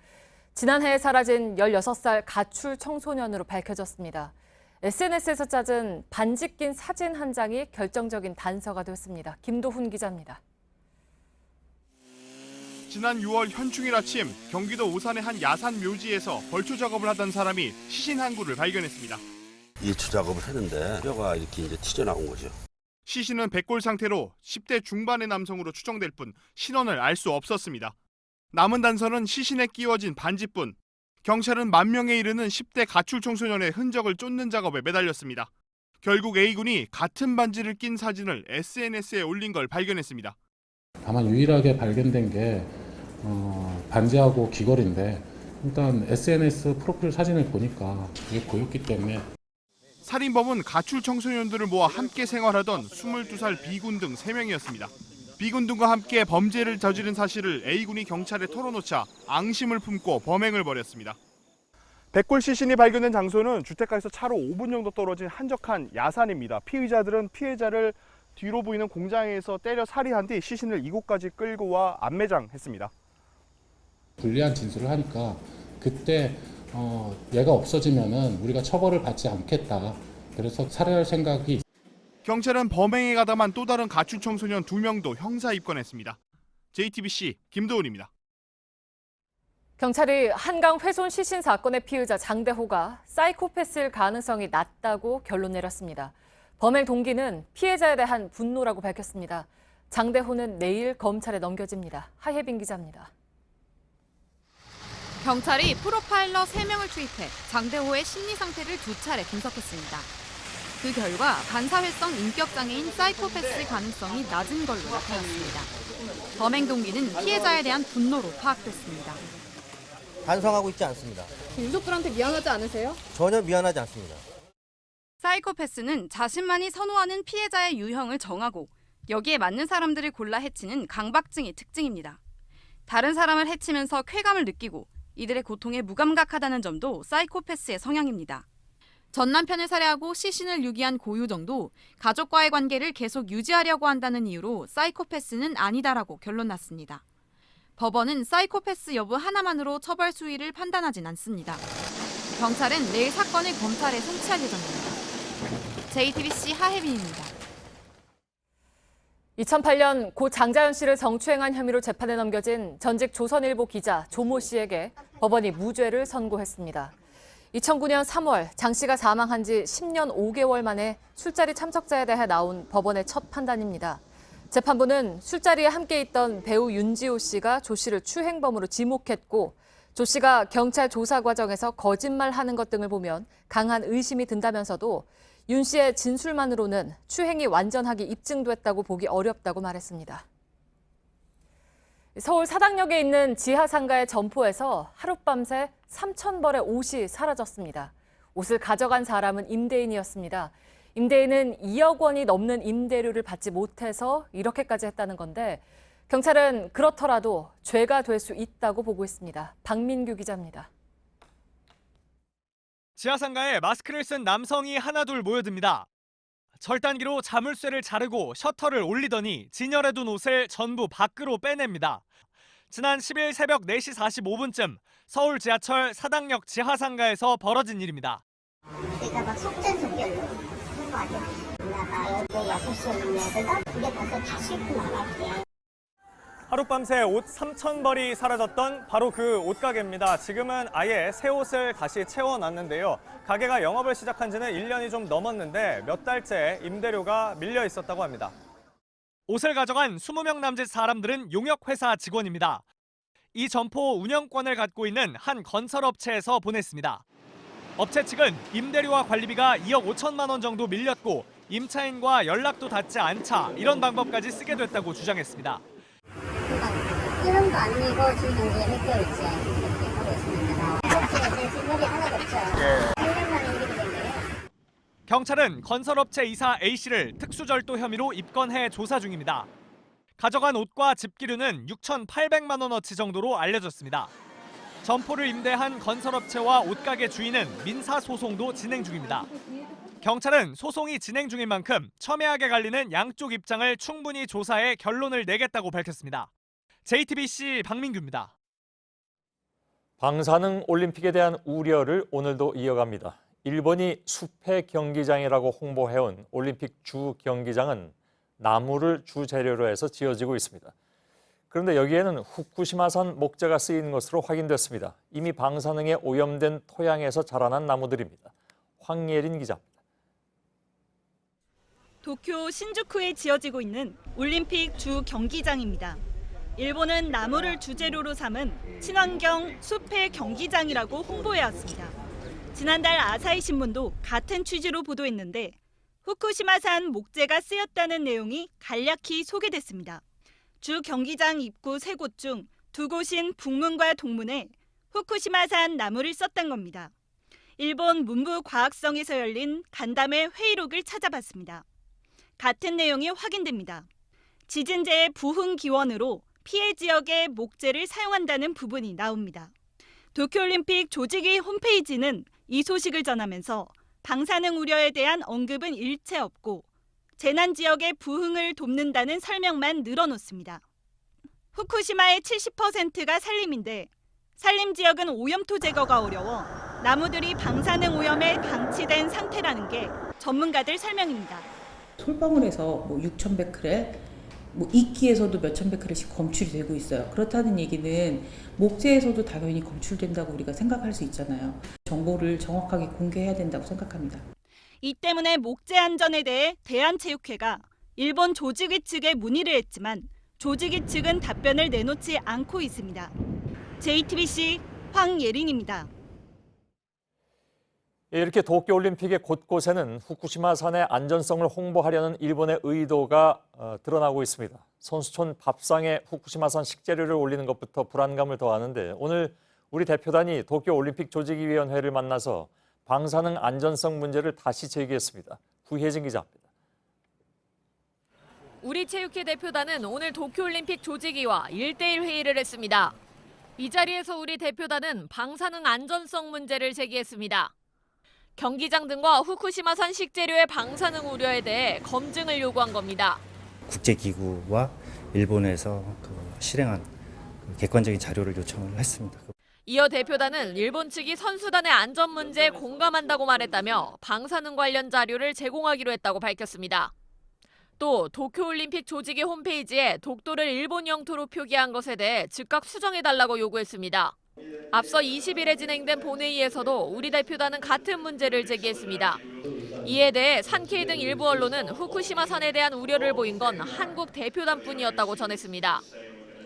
지난해 사라진 16살 가출 청소년으로 밝혀졌습니다. SNS에서 찾은 반지 낀 사진 한 장이 결정적인 단서가 됐습니다. 김도훈 기자입니다. 지난 6월 현충일 아침 경기도 오산의 한 야산 묘지에서 벌초 작업을 하던 사람이 시신 한 구를 발견했습니다. 일추 작업을 했는데 뼈가 이렇게 이제 튀어나온 거죠. 시신은 백골 상태로 10대 중반의 남성으로 추정될 뿐 신원을 알 수 없었습니다. 남은 단서는 시신에 끼워진 반지뿐. 경찰은 10,000명에 이르는 10대 가출 청소년의 흔적을 쫓는 작업에 매달렸습니다. 결국 A군이 같은 반지를 낀 사진을 SNS에 올린 걸 발견했습니다. 다만 유일하게 발견된 게 반지하고 귀걸이인데 일단 SNS 프로필 사진을 보니까 그게 보였기 때문에 살인범은 가출 청소년들을 모아 함께 생활하던 22살 B군 등 3명이었습니다. B군 등과 함께 범죄를 저지른 사실을 A군이 경찰에 털어놓자 앙심을 품고 범행을 벌였습니다. 백골 시신이 발견된 장소는 주택가에서 차로 5분 정도 떨어진 한적한 야산입니다. 피의자들은 피해자를 뒤로 보이는 공장에서 때려 살해한 뒤 시신을 이곳까지 끌고 와 안매장했습니다. 불리한 진술을 하니까 그때 얘가 없어지면은 우리가 처벌을 받지 않겠다. 그래서 살해할 생각이. 경찰은 범행에 가담한 또 다른 가출 청소년 2명도 형사 입건했습니다. JTBC 김도훈입니다. 경찰이 한강 훼손 시신 사건의 피의자 장대호가 사이코패스일 가능성이 낮다고 결론 내렸습니다. 범행 동기는 피해자에 대한 분노라고 밝혔습니다. 장대호는 내일 검찰에 넘겨집니다. 하예빈 기자입니다. 경찰이 프로파일러 3명을 투입해 장대호의 심리 상태를 2차례 분석했습니다. 그 결과 반사회성 인격장애인 사이코패스 가능성이 낮은 걸로 나타났습니다. 범행 동기는 피해자에 대한 분노로 파악됐습니다. 반성하고 있지 않습니다. 유족들한테 미안하지 않으세요? 전혀 미안하지 않습니다. 사이코패스는 자신만이 선호하는 피해자의 유형을 정하고 여기에 맞는 사람들을 골라 해치는 강박증이 특징입니다. 다른 사람을 해치면서 쾌감을 느끼고 이들의 고통에 무감각하다는 점도 사이코패스의 성향입니다. 전 남편을 살해하고 시신을 유기한 고유정도 가족과의 관계를 계속 유지하려고 한다는 이유로 사이코패스는 아니다라고 결론 났습니다. 법원은 사이코패스 여부 하나만으로 처벌 수위를 판단하진 않습니다. 경찰은 내일 사건을 검찰에 송치할 예정입니다. JTBC 하혜빈입니다. 2008년 고 장자연 씨를 성추행한 혐의로 재판에 넘겨진 전직 조선일보 기자 조모 씨에게 법원이 무죄를 선고했습니다. 2009년 3월 장 씨가 사망한 지 10년 5개월 만에 술자리 참석자에 대해 나온 법원의 첫 판단입니다. 재판부는 술자리에 함께 있던 배우 윤지호 씨가 조 씨를 추행범으로 지목했고 조 씨가 경찰 조사 과정에서 거짓말하는 것 등을 보면 강한 의심이 든다면서도 윤 씨의 진술만으로는 추행이 완전하게 입증됐다고 보기 어렵다고 말했습니다. 서울 사당역에 있는 지하상가의 점포에서 하룻밤새 3,000벌의 옷이 사라졌습니다. 옷을 가져간 사람은 임대인이었습니다. 임대인은 2억 원이 넘는 임대료를 받지 못해서 이렇게까지 했다는 건데 경찰은 그렇더라도 죄가 될 수 있다고 보고 있습니다. 박민규 기자입니다. 지하상가에 마스크를 쓴 남성이 하나둘 모여듭니다. 절단기로 자물쇠를 자르고 셔터를 올리더니 진열해 둔 옷을 전부 밖으로 빼냅니다. 지난 10일 새벽 4시 45분쯤 서울 지하철 사당역 지하상가에서 벌어진 일입니다. 내가 막 속전속결로 한 거 아니야. 나가 6시에 오면 그게 벌써 다 싣고 나갈게. 하룻밤새 옷 3,000벌이 사라졌던 바로 그 옷가게입니다. 지금은 아예 새 옷을 다시 채워놨는데요. 가게가 영업을 시작한 지는 1년이 좀 넘었는데 몇 달째 임대료가 밀려 있었다고 합니다. 옷을 가져간 20명 남짓 사람들은 용역회사 직원입니다. 이 점포 운영권을 갖고 있는 한 건설업체에서 보냈습니다. 업체 측은 임대료와 관리비가 2억 5천만 원 정도 밀렸고 임차인과 연락도 닿지 않자 이런 방법까지 쓰게 됐다고 주장했습니다. 이름도 안 내고 지금 이제 몇 개월째 이렇게 하고 있습니다. 업체에 직원이 하나도 없죠. 1년 만에 이렇게 된 거예요. 경찰은 건설업체 이사 A씨를 특수절도 혐의로 입건해 조사 중입니다. 가져간 옷과 집기류는 6,800만 원어치 정도로 알려졌습니다. 점포를 임대한 건설업체와 옷가게 주인은 민사소송도 진행 중입니다. 경찰은 소송이 진행 중인 만큼 첨예하게 갈리는 양쪽 입장을 충분히 조사해 결론을 내겠다고 밝혔습니다. JTBC 박민규입니다. 방사능 올림픽에 대한 우려를 오늘도 이어갑니다. 일본이 숲의 경기장이라고 홍보해온 올림픽 주 경기장은 나무를 주재료로 해서 지어지고 있습니다. 그런데 여기에는 후쿠시마산 목재가 쓰인 것으로 확인됐습니다. 이미 방사능에 오염된 토양에서 자라난 나무들입니다. 황예린 기자입니다. 도쿄 신주쿠에 지어지고 있는 올림픽 주 경기장입니다. 일본은 나무를 주재료로 삼은 친환경 숲의 경기장이라고 홍보해왔습니다. 지난달 아사히 신문도 같은 취지로 보도했는데 후쿠시마산 목재가 쓰였다는 내용이 간략히 소개됐습니다. 주 경기장 입구 3곳 중 2곳인 북문과 동문에 후쿠시마산 나무를 썼던 겁니다. 일본 문부과학성에서 열린 간담회 회의록을 찾아봤습니다. 같은 내용이 확인됩니다. 지진재의 부흥 기원으로 피해 지역의 목재를 사용한다는 부분이 나옵니다. 도쿄올림픽 조직위 홈페이지는 이 소식을 전하면서 방사능 우려에 대한 언급은 일체 없고 재난 지역의 부흥을 돕는다는 설명만 늘어놓습니다. 후쿠시마의 70%가 산림인데 산림 지역은 오염토 제거가 어려워 나무들이 방사능 오염에 방치된 상태라는 게 전문가들 설명입니다. 솔방울에서 6,100크렐, 이끼에서도 몇천 베크렐씩 검출이 되고 있어요. 그렇다는 얘기는 목재에서도 당연히 검출된다고 우리가 생각할 수 있잖아요. 정보를 정확하게 공개해야 된다고 생각합니다. 이 때문에 목재 안전에 대해 대한체육회가 일본 조직위 측에 문의를 했지만 조직위 측은 답변을 내놓지 않고 있습니다. JTBC 황예린입니다. 이렇게 도쿄올림픽의 곳곳에는 후쿠시마 산의 안전성을 홍보하려는 일본의 의도가 드러나고 있습니다. 선수촌 밥상에 후쿠시마산 식재료를 올리는 것부터 불안감을 더하는데 오늘 우리 대표단이 도쿄올림픽 조직위원회를 만나서 방사능 안전성 문제를 다시 제기했습니다. 구혜진 기자입니다. 우리 체육회 대표단은 오늘 도쿄올림픽 조직위와 1대1 회의를 했습니다. 이 자리에서 우리 대표단은 방사능 안전성 문제를 제기했습니다. 경기장 등과 후쿠시마산 식재료의 방사능 우려에 대해 검증을 요구한 겁니다. 국제기구와 일본에서 실행한 객관적인 자료를 요청을 했습니다. 이어 대표단은 일본 측이 선수단의 안전 문제에 공감한다고 말했다며 방사능 관련 자료를 제공하기로 했다고 밝혔습니다. 또 도쿄올림픽 조직위 홈페이지에 독도를 일본 영토로 표기한 것에 대해 즉각 수정해달라고 요구했습니다. 앞서 20일에 진행된 본회의에서도 우리 대표단은 같은 문제를 제기했습니다. 이에 대해 산케이 등 일부 언론은 후쿠시마산에 대한 우려를 보인 건 한국 대표단뿐이었다고 전했습니다.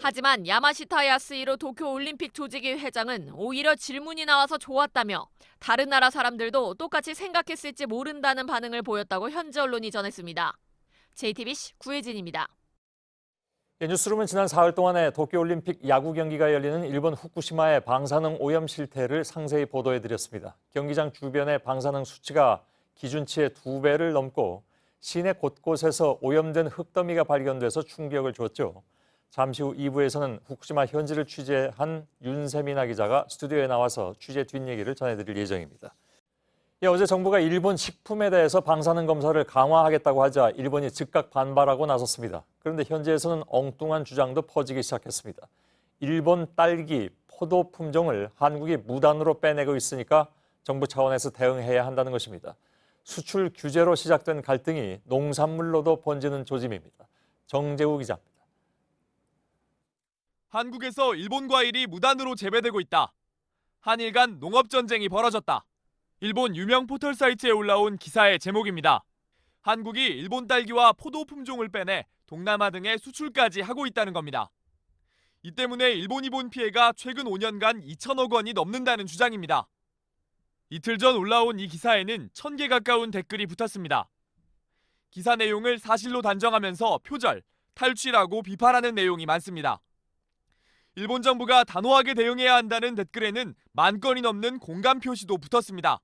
하지만 야마시타 야스히로 도쿄올림픽 조직위 회장은 오히려 질문이 나와서 좋았다며 다른 나라 사람들도 똑같이 생각했을지 모른다는 반응을 보였다고 현지 언론이 전했습니다. JTBC 구혜진입니다. 뉴스룸은 지난 사흘 동안에 도쿄올림픽 야구 경기가 열리는 일본 후쿠시마의 방사능 오염 실태를 상세히 보도해드렸습니다. 경기장 주변의 방사능 수치가 기준치의 2배를 넘고 시내 곳곳에서 오염된 흙더미가 발견돼서 충격을 줬죠. 잠시 후 2부에서는 후쿠시마 현지를 취재한 윤세민아 기자가 스튜디오에 나와서 취재 뒷얘기를 전해드릴 예정입니다. 어제 정부가 일본 식품에 대해서 방사능 검사를 강화하겠다고 하자 일본이 즉각 반발하고 나섰습니다. 그런데 현지에서는 엉뚱한 주장도 퍼지기 시작했습니다. 일본 딸기, 포도 품종을 한국이 무단으로 빼내고 있으니까 정부 차원에서 대응해야 한다는 것입니다. 수출 규제로 시작된 갈등이 농산물로도 번지는 조짐입니다. 정재우 기자입니다. 한국에서 일본 과일이 무단으로 재배되고 있다. 한일 간 농업 전쟁이 벌어졌다. 일본 유명 포털 사이트에 올라온 기사의 제목입니다. 한국이 일본 딸기와 포도 품종을 빼내 동남아 등에 수출까지 하고 있다는 겁니다. 이 때문에 일본이 본 피해가 최근 5년간 2천억 원이 넘는다는 주장입니다. 이틀 전 올라온 이 기사에는 1,000개 가까운 댓글이 붙었습니다. 기사 내용을 사실로 단정하면서 표절, 탈취라고 비판하는 내용이 많습니다. 일본 정부가 단호하게 대응해야 한다는 댓글에는 10,000건이 넘는 공감 표시도 붙었습니다.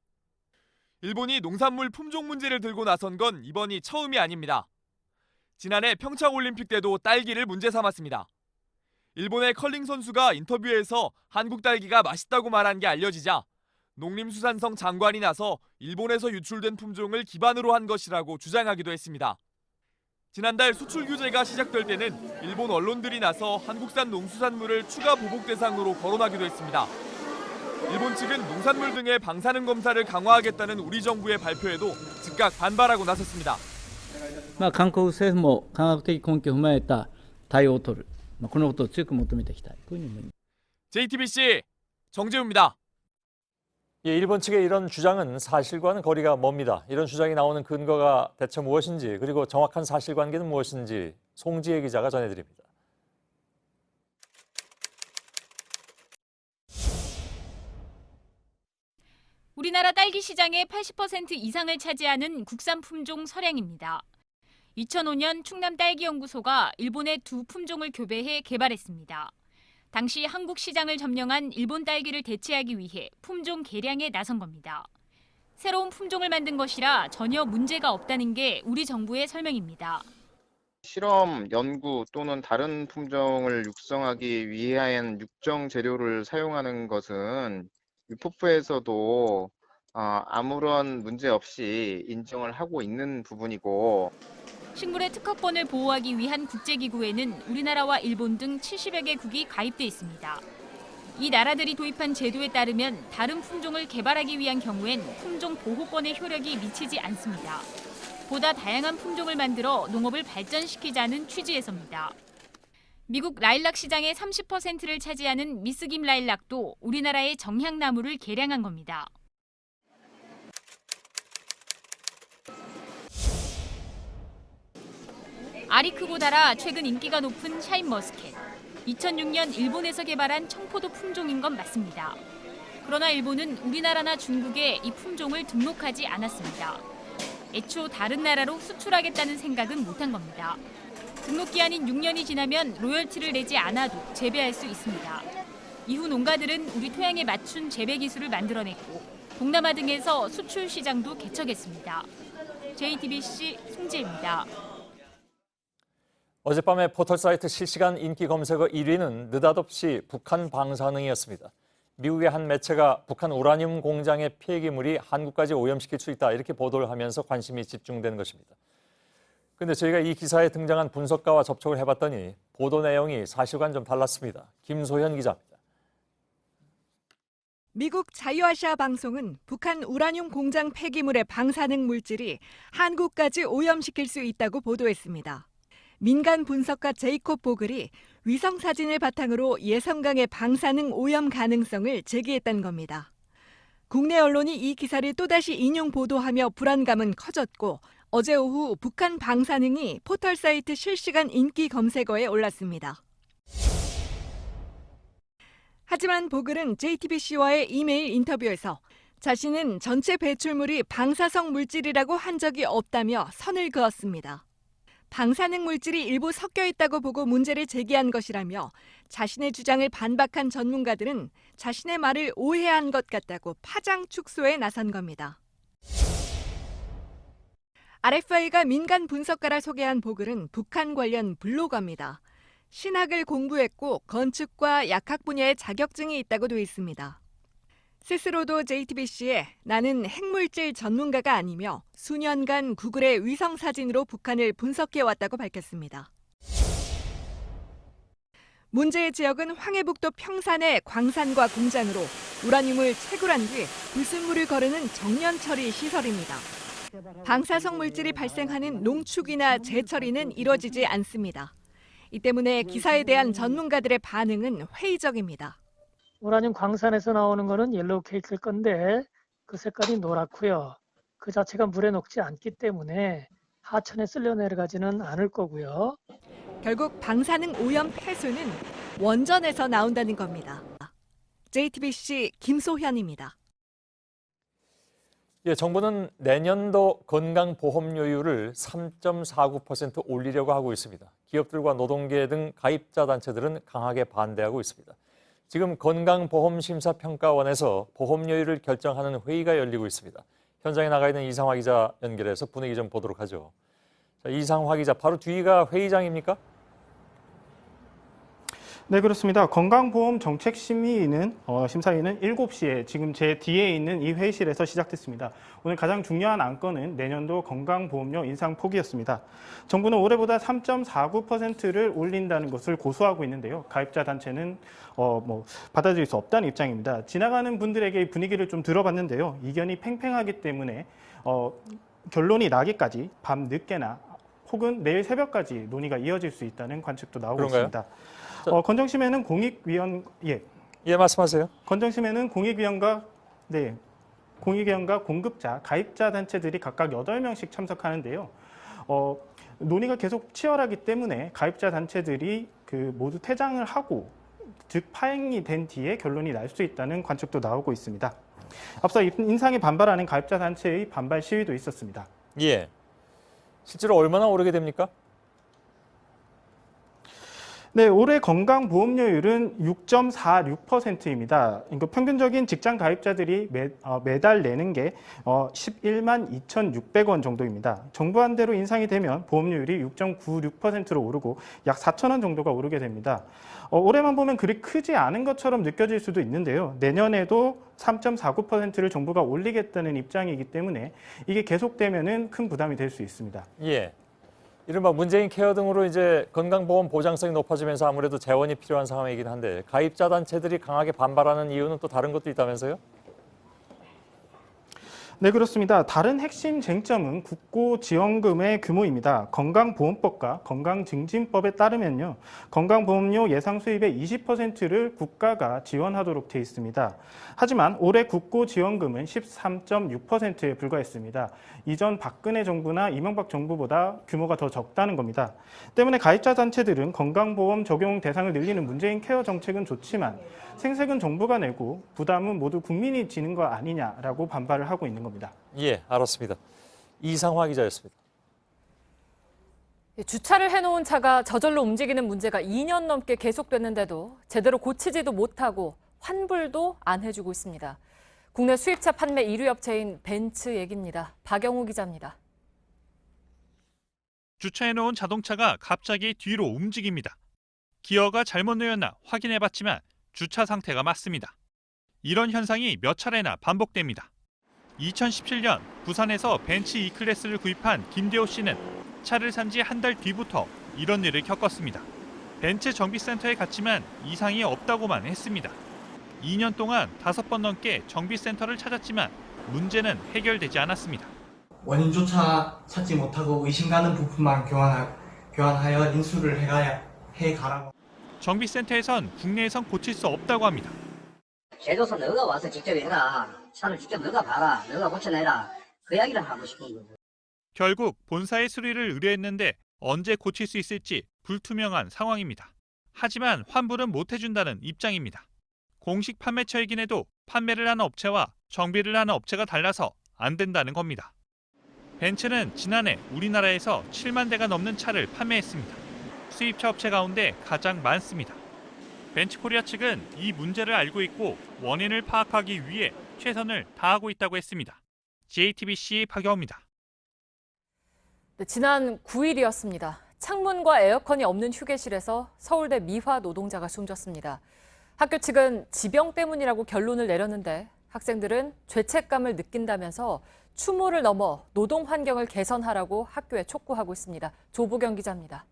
일본이 농산물 품종 문제를 들고 나선 건 이번이 처음이 아닙니다. 지난해 평창올림픽 때도 딸기를 문제 삼았습니다. 일본의 컬링 선수가 인터뷰에서 한국 딸기가 맛있다고 말한 게 알려지자 농림수산성 장관이 나서 일본에서 유출된 품종을 기반으로 한 것이라고 주장하기도 했습니다. 지난달 수출 규제가 시작될 때는 일본 언론들이 나서 한국산 농수산물을 추가 보복 대상으로 거론하기도 했습니다. 일본 측은 농산물 등의 방사능 검사를 강화하겠다는 우리 정부의 발표에도 즉각 반발하고 나섰습니다. 韓国政府も科学的根拠を踏まえた対応を取る、このことを強く求めていきたい。 JTBC 정재우입니다. 일본 측의 이런 주장은 사실과는 거리가 멉니다. 이런 주장이 나오는 근거가 대체 무엇인지 그리고 정확한 사실관계는 무엇인지 송지혜 기자가 전해드립니다. 우리나라 딸기 시장의 80% 이상을 차지하는 국산 품종 설행입니다. 2005년 충남 딸기연구소가 일본의 두 품종을 교배해 개발했습니다. 당시 한국 시장을 점령한 일본 딸기를 대체하기 위해 품종 개량에 나선 겁니다. 새로운 품종을 만든 것이라 전혀 문제가 없다는 게 우리 정부의 설명입니다. 실험, 연구 또는 다른 품종을 육성하기 위한 육정 재료를 사용하는 것은 위법부에서도 아무런 문제 없이 인정을 하고 있는 부분이고, 식물의 특허권을 보호하기 위한 국제기구에는 우리나라와 일본 등 70여 개국이 가입돼 있습니다. 이 나라들이 도입한 제도에 따르면 다른 품종을 개발하기 위한 경우엔 품종 보호권의 효력이 미치지 않습니다. 보다 다양한 품종을 만들어 농업을 발전시키자는 취지에서입니다. 미국 라일락 시장의 30%를 차지하는 미스김 라일락도 우리나라의 정향나무를 개량한 겁니다. 알이 크고 달아 최근 인기가 높은 샤인머스켓. 2006년 일본에서 개발한 청포도 품종인 건 맞습니다. 그러나 일본은 우리나라나 중국에 이 품종을 등록하지 않았습니다. 애초 다른 나라로 수출하겠다는 생각은 못한 겁니다. 등록 기한인 6년이 지나면 로열티를 내지 않아도 재배할 수 있습니다. 이후 농가들은 우리 토양에 맞춘 재배 기술을 만들어냈고 동남아 등에서 수출 시장도 개척했습니다. JTBC 송지혜입니다. 어젯밤에 포털사이트 실시간 인기 검색어 1위는 느닷없이 북한 방사능이었습니다. 미국의 한 매체가 북한 우라늄 공장의 폐기물이 한국까지 오염시킬 수 있다 이렇게 보도를 하면서 관심이 집중된 것입니다. 그런데 저희가 이 기사에 등장한 분석가와 접촉을 해봤더니 보도 내용이 사실과는 좀 달랐습니다. 김소현 기자입니다. 미국 자유아시아 방송은 북한 우라늄 공장 폐기물의 방사능 물질이 한국까지 오염시킬 수 있다고 보도했습니다. 민간 분석가 제이콥 보글이 위성 사진을 바탕으로 예성강의 방사능 오염 가능성을 제기했다는 겁니다. 국내 언론이 이 기사를 또다시 인용 보도하며 불안감은 커졌고 어제 오후 북한 방사능이 포털 사이트 실시간 인기 검색어에 올랐습니다. 하지만 보글은 JTBC와의 이메일 인터뷰에서 자신은 전체 배출물이 방사성 물질이라고 한 적이 없다며 선을 그었습니다. 방사능 물질이 일부 섞여 있다고 보고 문제를 제기한 것이라며 자신의 주장을 반박한 전문가들은 자신의 말을 오해한 것 같다고 파장 축소에 나선 겁니다. RFI가 민간 분석가라 소개한 보글은 북한 관련 블로거입니다. 신학을 공부했고 건축과 약학 분야의 자격증이 있다고 돼 있습니다. 스스로도 JTBC에 나는 핵물질 전문가가 아니며 수년간 구글의 위성 사진으로 북한을 분석해왔다고 밝혔습니다. 문제의 지역은 황해북도 평산의 광산과 공장으로 우라늄을 채굴한 뒤 불순물을 거르는 정년 처리 시설입니다. 방사성 물질이 발생하는 농축이나 재처리는 이뤄지지 않습니다. 이 때문에 기사에 대한 전문가들의 반응은 회의적입니다. 우라늄 광산에서 나오는 거는 옐로우 케이크일 건데 그 색깔이 노랗고요. 그 자체가 물에 녹지 않기 때문에 하천에 쓸려 내려가지는 않을 거고요. 결국 방사능 오염 폐수는 원전에서 나온다는 겁니다. JTBC 김소현입니다. 예, 정부는 내년도 건강보험료율을 3.49% 올리려고 하고 있습니다. 기업들과 노동계 등 가입자 단체들은 강하게 반대하고 있습니다. 지금 건강보험심사평가원에서 보험료율을 결정하는 회의가 열리고 있습니다. 현장에 나가 있는 이상화 기자 연결해서 분위기 좀 보도록 하죠. 자, 이상화 기자, 바로 뒤가 회의장입니까? 네, 그렇습니다. 건강보험정책심의위는 심사위는 7시에 지금 제 뒤에 있는 이 회의실에서 시작됐습니다. 오늘 가장 중요한 안건은 내년도 건강보험료 인상 폭이었습니다. 정부는 올해보다 3.49%를 올린다는 것을 고수하고 있는데요. 가입자 단체는 받아들일 수 없다는 입장입니다. 지나가는 분들에게 분위기를 좀 들어봤는데요. 이견이 팽팽하기 때문에 결론이 나기까지 밤 늦게나 혹은 내일 새벽까지 논의가 이어질 수 있다는 관측도 나오고 그런가요? 있습니다. 건정심에는 말씀하세요. 건정심에는 공익위원과 공급자, 가입자 단체들이 각각 8명씩 참석하는데요. 논의가 계속 치열하기 때문에 가입자 단체들이 모두 퇴장을 하고 즉 파행이 된 뒤에 결론이 날 수 있다는 관측도 나오고 있습니다. 앞서 인상에 반발하는 가입자 단체의 반발 시위도 있었습니다. 예. 실제로 얼마나 오르게 됩니까? 네, 올해 건강보험료율은 6.46%입니다. 그러니까 평균적인 직장 가입자들이 매달 내는 게 11만 2,600원 정도입니다. 정부안 대로 인상이 되면 보험료율이 6.96%로 오르고 약 4,000원 정도가 오르게 됩니다. 올해만 보면 그리 크지 않은 것처럼 느껴질 수도 있는데요. 내년에도 3.49%를 정부가 올리겠다는 입장이기 때문에 이게 계속되면은 큰 부담이 될 수 있습니다. 예. 이른바 문재인 케어 등으로 이제 건강보험 보장성이 높아지면서 아무래도 재원이 필요한 상황이긴 한데 가입자 단체들이 강하게 반발하는 이유는 또 다른 것도 있다면서요? 네, 그렇습니다. 다른 핵심 쟁점은 국고지원금의 규모입니다. 건강보험법과 건강증진법에 따르면요, 건강보험료 예상 수입의 20%를 국가가 지원하도록 돼 있습니다. 하지만 올해 국고지원금은 13.6%에 불과했습니다. 이전 박근혜 정부나 이명박 정부보다 규모가 더 적다는 겁니다. 때문에 가입자 단체들은 건강보험 적용 대상을 늘리는 문재인 케어 정책은 좋지만 생색은 정부가 내고 부담은 모두 국민이 지는 거 아니냐라고 반발을 하고 있는 겁니다. 예, 알았습니다. 이상화 기자였습니다. 주차를 해놓은 차가 저절로 움직이는 문제가 2년 넘게 계속됐는데도 제대로 고치지도 못하고 환불도 안 해주고 있습니다. 국내 수입차 판매 1위 업체인 벤츠 얘기입니다. 박영우 기자입니다. 주차해놓은 자동차가 갑자기 뒤로 움직입니다. 기어가 잘못 놓였나 확인해봤지만 주차 상태가 맞습니다. 이런 현상이 몇 차례나 반복됩니다. 2017년 부산에서 벤츠 E클래스를 구입한 김대호 씨는 차를 산 지 한 달 뒤부터 이런 일을 겪었습니다. 벤츠 정비센터에 갔지만 이상이 없다고만 했습니다. 2년 동안 5번 넘게 정비센터를 찾았지만 문제는 해결되지 않았습니다. 원인조차 찾지 못하고 의심가는 부품만 교환하여 인수를 해가라고. 정비센터에선 국내에선 고칠 수 없다고 합니다. 제조사 너가 와서 직접 해라. 차를 직접 너가 봐라. 너가 고쳐내라. 그 이야기를 하고 싶은 거죠. 결국 본사에 수리를 의뢰했는데 언제 고칠 수 있을지 불투명한 상황입니다. 하지만 환불은 못 해준다는 입장입니다. 공식 판매처이긴 해도 판매를 하는 업체와 정비를 하는 업체가 달라서 안 된다는 겁니다. 벤츠는 지난해 우리나라에서 7만 대가 넘는 차를 판매했습니다. 수입차 업체 가운데 가장 많습니다. 벤츠코리아 측은 이 문제를 알고 있고 원인을 파악하기 위해 최선을 다하고 있다고 했습니다. JTBC 박영우입니다. 네, 지난 9일이었습니다. 창문과 에어컨이 없는 휴게실에서 서울대 미화 노동자가 숨졌습니다. 학교 측은 지병 때문이라고 결론을 내렸는데 학생들은 죄책감을 느낀다면서 추모를 넘어 노동 환경을 개선하라고 학교에 촉구하고 있습니다. 조보경 기자입니다.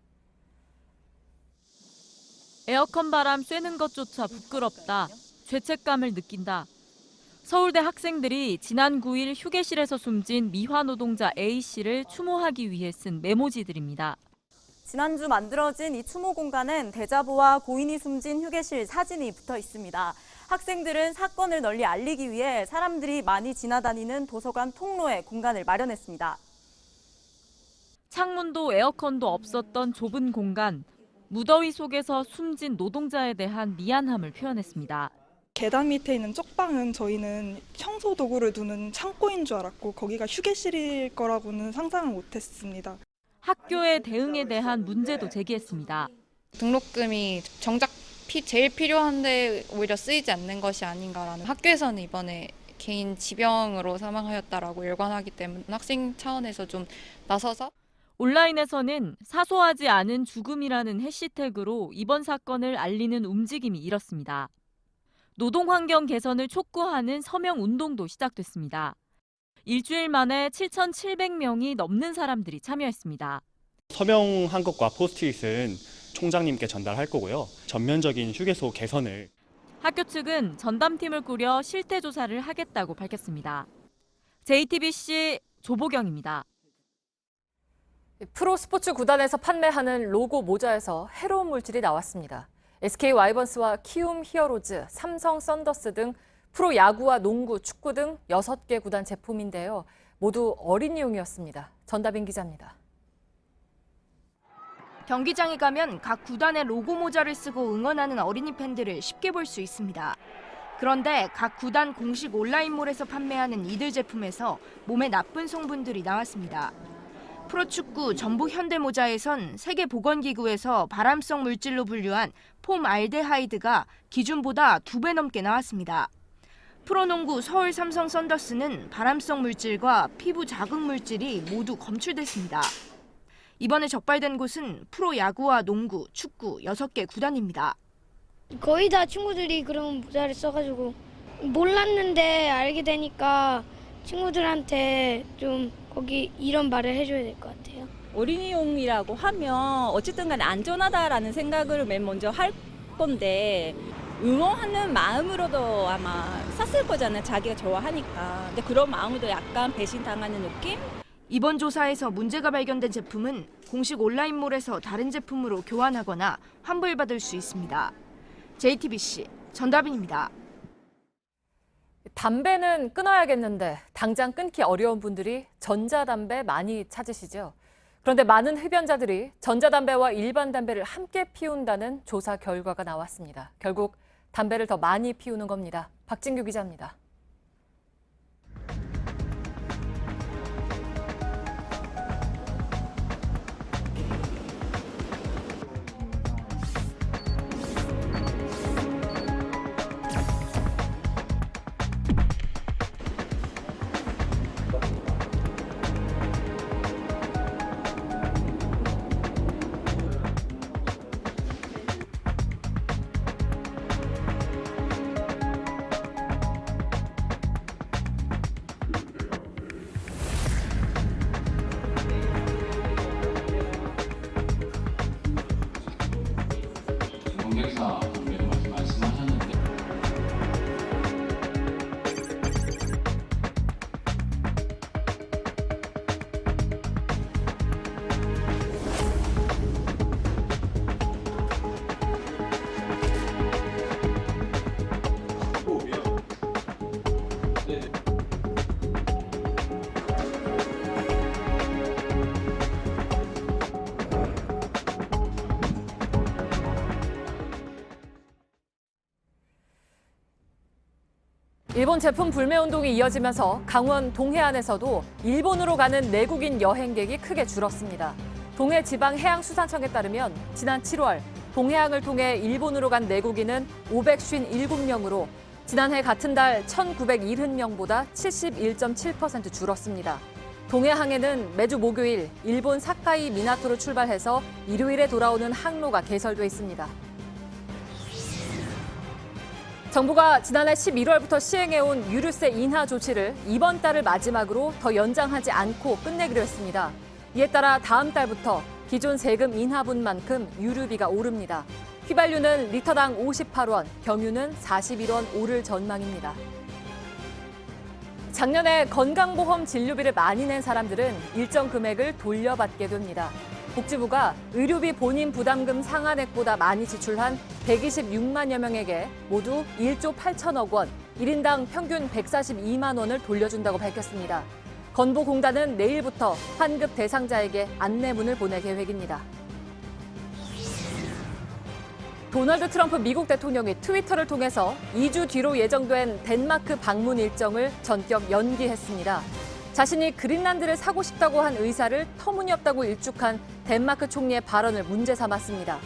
에어컨 바람 쐬는 것조차 부끄럽다. 죄책감을 느낀다. 서울대 학생들이 지난 9일 휴게실에서 숨진 미화 노동자 A씨를 추모하기 위해 쓴 메모지들입니다. 지난주 만들어진 이 추모 공간엔 대자보와 고인이 숨진 휴게실 사진이 붙어 있습니다. 학생들은 사건을 널리 알리기 위해 사람들이 많이 지나다니는 도서관 통로에 공간을 마련했습니다. 창문도 에어컨도 없었던 좁은 공간. 무더위 속에서 숨진 노동자에 대한 미안함을 표현했습니다. 계단 밑에 있는 쪽방은 저희는 청소 도구를 두는 창고인 줄 알았고 거기가 휴게실일 거라고는 상상을 못했습니다. 학교의 대응에 대한 문제도 제기했습니다. 등록금이 정작 제일 필요한데 오히려 쓰이지 않는 것이 아닌가라는, 학교에서는 이번에 개인 지병으로 사망하였다라고 일관하기 때문에 학생 차원에서 좀 나서서 온라인에서는 사소하지 않은 죽음이라는 해시태그로 이번 사건을 알리는 움직임이 일었습니다. 노동 환경 개선을 촉구하는 서명 운동도 시작됐습니다. 일주일 만에 7,700명이 넘는 사람들이 참여했습니다. 서명한 것과 포스트잇은 총장님께 전달할 거고요. 전면적인 휴게소 개선을. 학교 측은 전담팀을 꾸려 실태 조사를 하겠다고 밝혔습니다. JTBC 조보경입니다. 프로 스포츠 구단에서 판매하는 로고 모자에서 해로운 물질이 나왔습니다. SK 와이번스와 키움 히어로즈, 삼성 썬더스 등 프로 야구와 농구, 축구 등 6개 구단 제품인데요. 모두 어린이용이었습니다. 전다빈 기자입니다. 경기장에 가면 각 구단의 로고 모자를 쓰고 응원하는 어린이 팬들을 쉽게 볼 수 있습니다. 그런데 각 구단 공식 온라인몰에서 판매하는 이들 제품에서 몸에 나쁜 성분들이 나왔습니다. 프로축구 전북 현대모자에선 세계보건기구에서 발암성 물질로 분류한 폼알데하이드가 기준보다 2배 넘게 나왔습니다. 프로농구 서울 삼성 썬더스는 발암성 물질과 피부 자극 물질이 모두 검출됐습니다. 이번에 적발된 곳은 프로야구와 농구, 축구 6개 구단입니다. 거의 다 친구들이 그런 모자를 써가지고 몰랐는데 알게 되니까 친구들한테 좀 거기 이런 말을 해줘야 될 것 같아요. 어린이용이라고 하면 어쨌든 간에 안전하다라는 생각을 맨 먼저 할 건데 응원하는 마음으로도 아마 샀을 거잖아요. 자기가 좋아하니까. 근데 그런 마음으로 약간 배신당하는 느낌? 이번 조사에서 문제가 발견된 제품은 공식 온라인몰에서 다른 제품으로 교환하거나 환불받을 수 있습니다. JTBC 전다빈입니다. 담배는 끊어야겠는데 당장 끊기 어려운 분들이 전자담배 많이 찾으시죠? 그런데 많은 흡연자들이 전자담배와 일반 담배를 함께 피운다는 조사 결과가 나왔습니다. 결국 담배를 더 많이 피우는 겁니다. 박진규 기자입니다. 경쟁사 관계도 말씀하셨는데 일본 제품 불매 운동이 이어지면서 강원 동해안에서도 일본으로 가는 내국인 여행객이 크게 줄었습니다. 동해지방해양수산청에 따르면 지난 7월 동해항을 통해 일본으로 간 내국인은 557명으로 지난해 같은 달 1,970명보다 71.7% 줄었습니다. 동해항에는 매주 목요일 일본 사카이 미나토로 출발해서 일요일에 돌아오는 항로가 개설돼 있습니다. 정부가 지난해 11월부터 시행해온 유류세 인하 조치를 이번 달을 마지막으로 더 연장하지 않고 끝내기로 했습니다. 이에 따라 다음 달부터 기존 세금 인하분만큼 유류비가 오릅니다. 휘발유는 리터당 58원, 경유는 41원 오를 전망입니다. 작년에 건강보험 진료비를 많이 낸 사람들은 일정 금액을 돌려받게 됩니다. 복지부가 의료비 본인 부담금 상한액보다 많이 지출한 126만여 명에게 모두 1조 8천억 원, 1인당 평균 142만 원을 돌려준다고 밝혔습니다. 건보공단은 내일부터 환급 대상자에게 안내문을 보낼 계획입니다. 도널드 트럼프 미국 대통령이 트위터를 통해서 2주 뒤로 예정된 덴마크 방문 일정을 전격 연기했습니다. 자신이 그린란드를 사고 싶다고 한 의사를 터무니없다고 일축한 덴마크 총리의 발언을 문제 삼았습니다.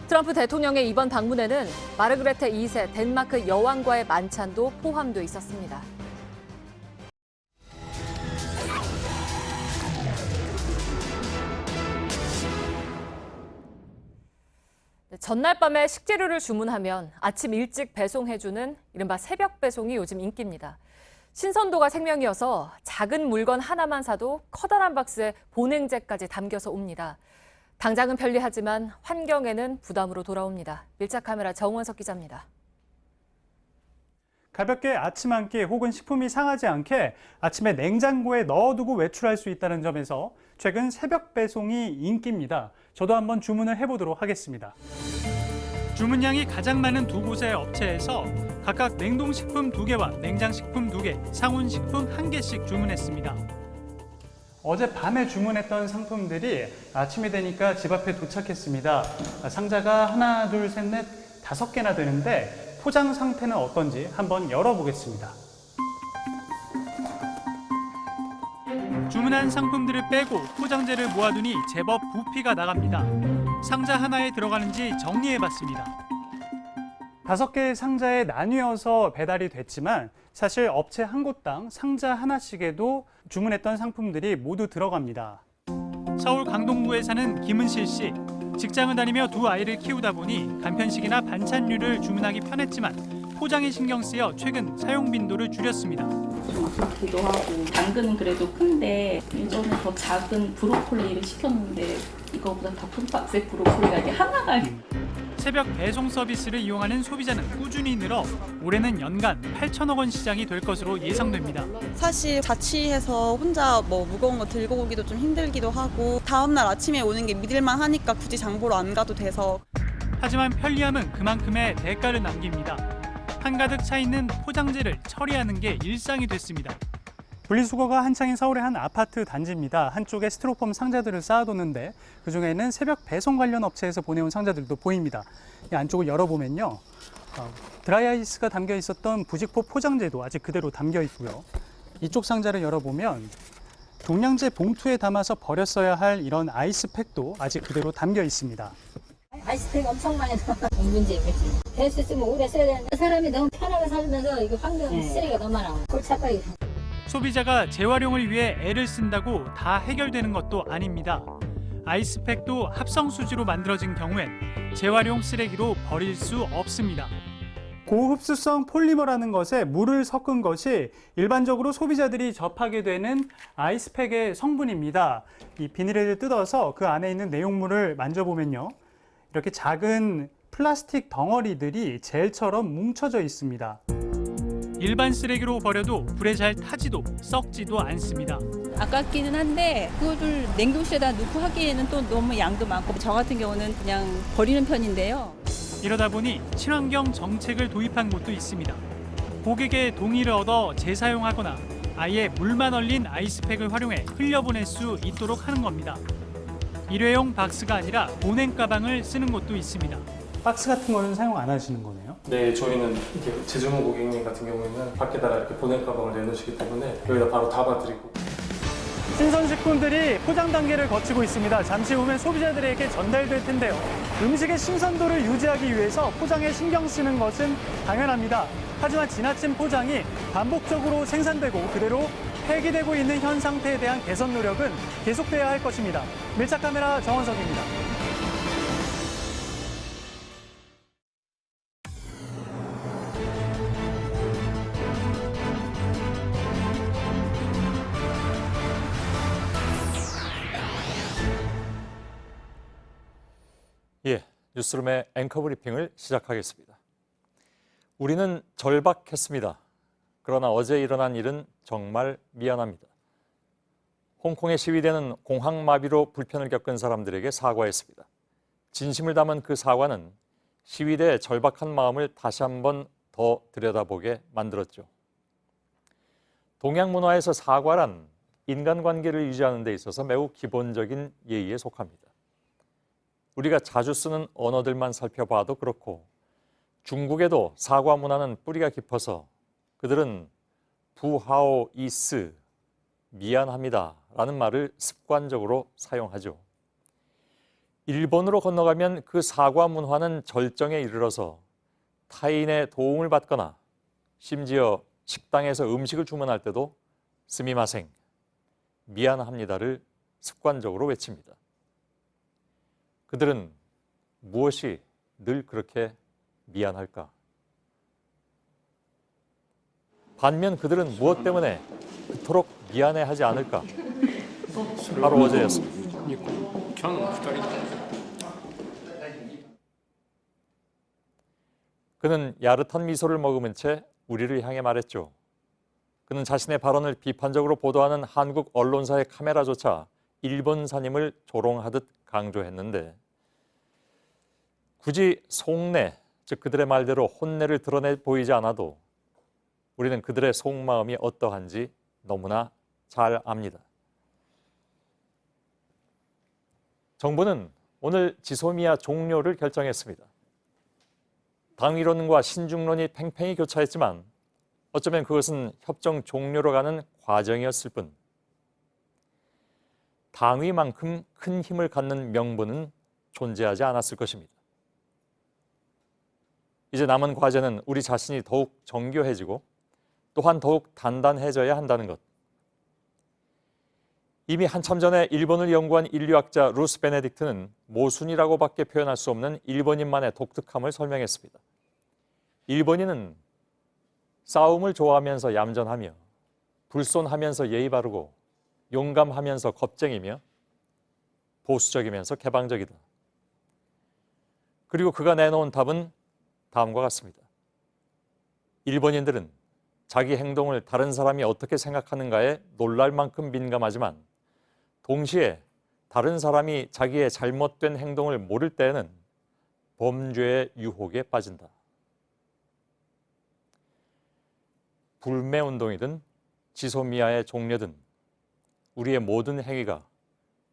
트럼프 대통령의 이번 방문에는 마르그레테 2세 덴마크 여왕과의 만찬도 포함돼 있었습니다. 전날 밤에 식재료를 주문하면 아침 일찍 배송해주는 이른바 새벽 배송이 요즘 인기입니다. 신선도가 생명이어서 작은 물건 하나만 사도 커다란 박스에 보냉제까지 담겨서 옵니다. 당장은 편리하지만 환경에는 부담으로 돌아옵니다. 밀착 카메라 정원석 기자입니다. 가볍게 아침 한 끼 혹은 식품이 상하지 않게 아침에 냉장고에 넣어두고 외출할 수 있다는 점에서 최근 새벽 배송이 인기입니다. 저도 한번 주문을 해보도록 하겠습니다. 주문량이 가장 많은 두 곳의 업체에서 각각 냉동식품 2개와 냉장식품 2개, 상온식품 1개씩 주문했습니다. 어젯밤에 주문했던 상품들이 아침이 되니까 집 앞에 도착했습니다. 상자가 하나, 둘, 셋, 넷, 5개나 되는데 포장 상태는 어떤지 한번 열어보겠습니다. 주문한 상품들을 빼고 포장재를 모아두니 제법 부피가 나갑니다. 상자 하나에 들어가는지 정리해봤습니다. 5개의 상자에 나뉘어서 배달이 됐지만 사실 업체 한 곳당 상자 하나씩에도 주문했던 상품들이 모두 들어갑니다. 서울 강동구에 사는 김은실 씨. 직장을 다니며 두 아이를 키우다 보니 간편식이나 반찬류를 주문하기 편했지만 포장에 신경 쓰여 최근 사용 빈도를 줄였습니다. 좀 아프기도 하고 당근은 그래도 큰데 예전에 더 작은 브로콜리를 시켰는데 이거보다 더 큰 박스의 브로콜리가 이게 하나가 새벽 배송 서비스를 이용하는 소비자는 꾸준히 늘어 올해는 연간 8천억 원 시장이 될 것으로 예상됩니다. 사실 자취해서 혼자 무거운 거 들고 오기도 좀 힘들기도 하고 다음날 아침에 오는 게 믿을만 하니까 굳이 장보러 안 가도 돼서. 하지만 편리함은 그만큼의 대가를 남깁니다. 한가득 차 있는 포장재를 처리하는 게 일상이 됐습니다. 분리수거가 한창인 서울의 한 아파트 단지입니다. 한쪽에 스티로폼 상자들을 쌓아뒀는데 그중에는 새벽 배송 관련 업체에서 보내온 상자들도 보입니다. 이 안쪽을 열어보면요. 드라이아이스가 담겨 있었던 부직포 포장재도 아직 그대로 담겨 있고요. 이쪽 상자를 열어보면 종량제 봉투에 담아서 버렸어야 할 이런 아이스팩도 아직 그대로 담겨 있습니다. 아이스팩 엄청 많이 넣어. 문제지. 배수 쓰면 오래 써야 되는데 사람이 너무 편하게 살면서 이거 환경 쓰레기가 너무 많아. 골차까지. 소비자가 재활용을 위해 애를 쓴다고 다 해결되는 것도 아닙니다. 아이스팩도 합성 수지로 만들어진 경우엔 재활용 쓰레기로 버릴 수 없습니다. 고흡수성 폴리머라는 것에 물을 섞은 것이 일반적으로 소비자들이 접하게 되는 아이스팩의 성분입니다. 이 비닐을 뜯어서 그 안에 있는 내용물을 만져보면요. 이렇게 작은 플라스틱 덩어리들이 젤처럼 뭉쳐져 있습니다. 일반 쓰레기로 버려도 불에 잘 타지도 썩지도 않습니다. 아깝기는 한데 그거를 냉동실에다 넣고 하기에는 또 너무 양도 많고 저 같은 경우는 그냥 버리는 편인데요. 이러다 보니 친환경 정책을 도입한 곳도 있습니다. 고객의 동의를 얻어 재사용하거나 아예 물만 얼린 아이스팩을 활용해 흘려보낼 수 있도록 하는 겁니다. 일회용 박스가 아니라 보냉 가방을 쓰는 곳도 있습니다. 박스 같은 거는 사용 안 하시는 거네요? 네, 저희는 이렇게 제주모 고객님 같은 경우에는 밖에다가 이렇게 보냉 가방을 내놓으시기 때문에 여기다 바로 담아드리고. 신선식품들이 포장 단계를 거치고 있습니다. 잠시 후면 소비자들에게 전달될 텐데요. 음식의 신선도를 유지하기 위해서 포장에 신경 쓰는 것은 당연합니다. 하지만 지나친 포장이 반복적으로 생산되고 그대로 폐기되고 있는 현 상태에 대한 개선 노력은 계속돼야 할 것입니다. 밀착 카메라 정원석입니다. 예, 뉴스룸의 앵커 브리핑을 시작하겠습니다. 우리는 절박했습니다. 그러나 어제 일어난 일은 정말 미안합니다. 홍콩의 시위대는 공황마비로 불편을 겪은 사람들에게 사과했습니다. 진심을 담은 그 사과는 시위대의 절박한 마음을 다시 한번 더 들여다보게 만들었죠. 동양 문화에서 사과란 인간관계를 유지하는 데 있어서 매우 기본적인 예의에 속합니다. 우리가 자주 쓰는 언어들만 살펴봐도 그렇고 중국에도 사과 문화는 뿌리가 깊어서 그들은 부하오이스, 미안합니다 라는 말을 습관적으로 사용하죠. 일본으로 건너가면 그 사과 문화는 절정에 이르러서 타인의 도움을 받거나 심지어 식당에서 음식을 주문할 때도 스미마생, 미안합니다를 습관적으로 외칩니다. 그들은 무엇이 늘 그렇게 미안할까? 반면 그들은 무엇 때문에 그토록 미안해하지 않을까? 바로 어제였습니다. 그는 야릇한 미소를 머금은 채 우리를 향해 말했죠. 그는 자신의 발언을 비판적으로 보도하는 한국 언론사의 카메라조차 일본사님을 조롱하듯 강조했는데 굳이 속내, 즉 그들의 말대로 혼내를 드러내 보이지 않아도 우리는 그들의 속마음이 어떠한지 너무나 잘 압니다. 정부는 오늘 지소미아 종료를 결정했습니다. 당위론과 신중론이 팽팽히 교차했지만 어쩌면 그것은 협정 종료로 가는 과정이었을 뿐 당위만큼 큰 힘을 갖는 명분은 존재하지 않았을 것입니다. 이제 남은 과제는 우리 자신이 더욱 정교해지고 또한 더욱 단단해져야 한다는 것. 이미 한참 전에 일본을 연구한 인류학자 루스 베네딕트는 모순이라고밖에 표현할 수 없는 일본인만의 독특함을 설명했습니다. 일본인은 싸움을 좋아하면서 얌전하며 불손하면서 예의 바르고 용감하면서 겁쟁이며 보수적이면서 개방적이다. 그리고 그가 내놓은 답은 다음과 같습니다. 일본인들은 자기 행동을 다른 사람이 어떻게 생각하는가에 놀랄 만큼 민감하지만 동시에 다른 사람이 자기의 잘못된 행동을 모를 때에는 범죄의 유혹에 빠진다. 불매운동이든 지소미아의 종려든 우리의 모든 행위가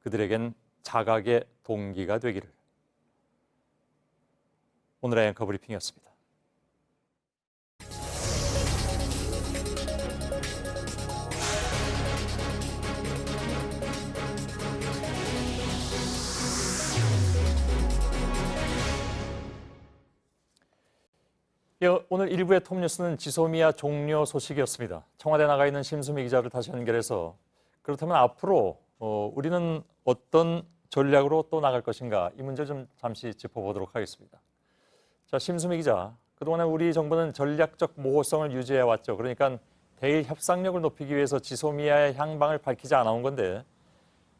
그들에겐 자각의 동기가 되기를. 오늘의 앵커 브리핑이었습니다. 오늘 1부의 톱뉴스는 지소미아 종료 소식이었습니다. 청와대에 나가 있는 심수미 기자를 다시 연결해서 그렇다면 앞으로 우리는 어떤 전략으로 또 나갈 것인가 이 문제를 좀 잠시 짚어보도록 하겠습니다. 자, 심수미 기자, 그동안에 우리 정부는 전략적 모호성을 유지해왔죠. 그러니까 대일 협상력을 높이기 위해서 지소미아의 향방을 밝히지 않아온 건데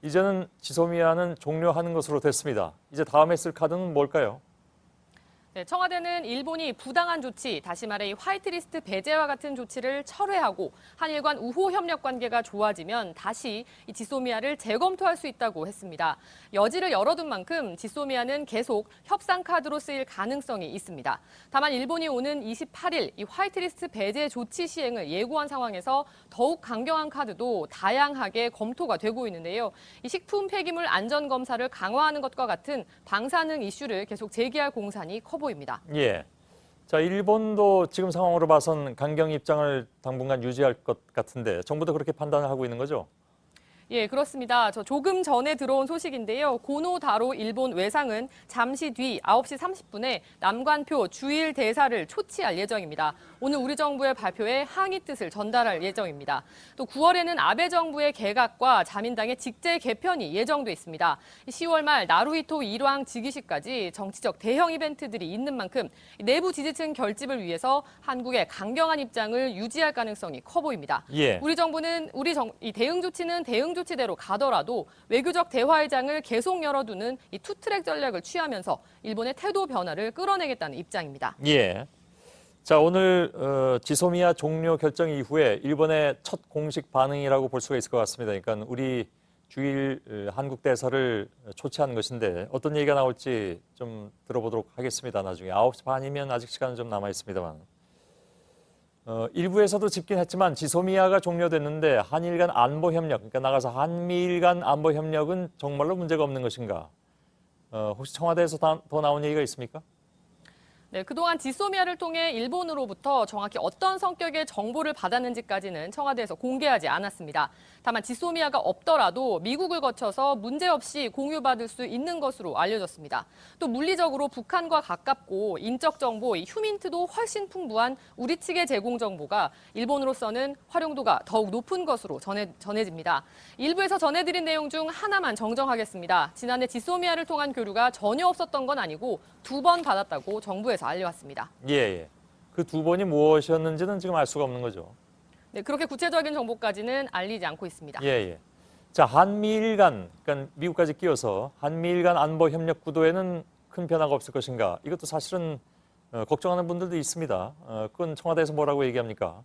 이제는 지소미아는 종료하는 것으로 됐습니다. 이제 다음에 쓸 카드는 뭘까요? 네, 청와대는 일본이 부당한 조치, 다시 말해 이 화이트리스트 배제와 같은 조치를 철회하고 한일 간 우호 협력 관계가 좋아지면 다시 이 지소미아를 재검토할 수 있다고 했습니다. 여지를 열어둔 만큼 지소미아는 계속 협상 카드로 쓰일 가능성이 있습니다. 다만 일본이 오는 28일 이 화이트리스트 배제 조치 시행을 예고한 상황에서 더욱 강경한 카드도 다양하게 검토가 되고 있는데요. 이 식품 폐기물 안전 검사를 강화하는 것과 같은 방사능 이슈를 계속 제기할 공산이 커 보입니다. 예. 자, 일본도 지금 상황으로 봐선 강경 입장을 당분간 유지할 것 같은데 정부도 그렇게 판단을 하고 있는 거죠? 예, 그렇습니다. 저 조금 전에 들어온 소식인데요. 고노다로 일본 외상은 잠시 뒤 9시 30분에 남관표 주일 대사를 초치할 예정입니다. 오늘 우리 정부의 발표에 항의 뜻을 전달할 예정입니다. 또 9월에는 아베 정부의 개각과 자민당의 직제 개편이 예정돼 있습니다. 10월 말 나루히토 일왕 즉위식까지 정치적 대형 이벤트들이 있는 만큼 내부 지지층 결집을 위해서 한국의 강경한 입장을 유지할 가능성이 커 보입니다. 예. 우리 정부는 이 대응 조치는 대응 조치대로 가더라도 외교적 대화의 장을 계속 열어두는 이 투트랙 전략을 취하면서 일본의 태도 변화를 끌어내겠다는 입장입니다. 예. 자, 오늘 지소미아 종료 결정 이후에 일본의 첫 공식 반응이라고 볼 수가 있을 것 같습니다. 그러니까 우리 주일 한국 대사를 초치한 것인데 어떤 얘기가 나올지 좀 들어보도록 하겠습니다. 나중에 9시 반이면 아직 시간은 좀 남아 있습니다만. 일부에서도 짚긴 했지만 지소미아가 종료됐는데 한일 간 안보 협력, 그러니까 나가서 한미일 간 안보 협력은 정말로 문제가 없는 것인가? 혹시 청와대에서 더 나온 얘기가 있습니까? 네, 그동안 지소미아를 통해 일본으로부터 정확히 어떤 성격의 정보를 받았는지까지는 청와대에서 공개하지 않았습니다. 다만 지소미아가 없더라도 미국을 거쳐서 문제없이 공유받을 수 있는 것으로 알려졌습니다. 또 물리적으로 북한과 가깝고 인적 정보, 휴민트도 훨씬 풍부한 우리 측의 제공 정보가 일본으로서는 활용도가 더욱 높은 것으로 전해집니다. 일부에서 전해드린 내용 중 하나만 정정하겠습니다. 지난해 지소미아를 통한 교류가 전혀 없었던 건 아니고 2번 받았다고 정부에서 알려왔습니다. 예. 그 2번이 무엇이었는지는 지금 알 수가 없는 거죠. 네, 그렇게 구체적인 정보까지는 알리지 않고 있습니다. 예. 자, 한미일 간, 그러니까 미국까지 끼워서 한미일 간 안보 협력 구도에는 큰 변화가 없을 것인가? 이것도 사실은 걱정하는 분들도 있습니다. 그건 청와대에서 뭐라고 얘기합니까?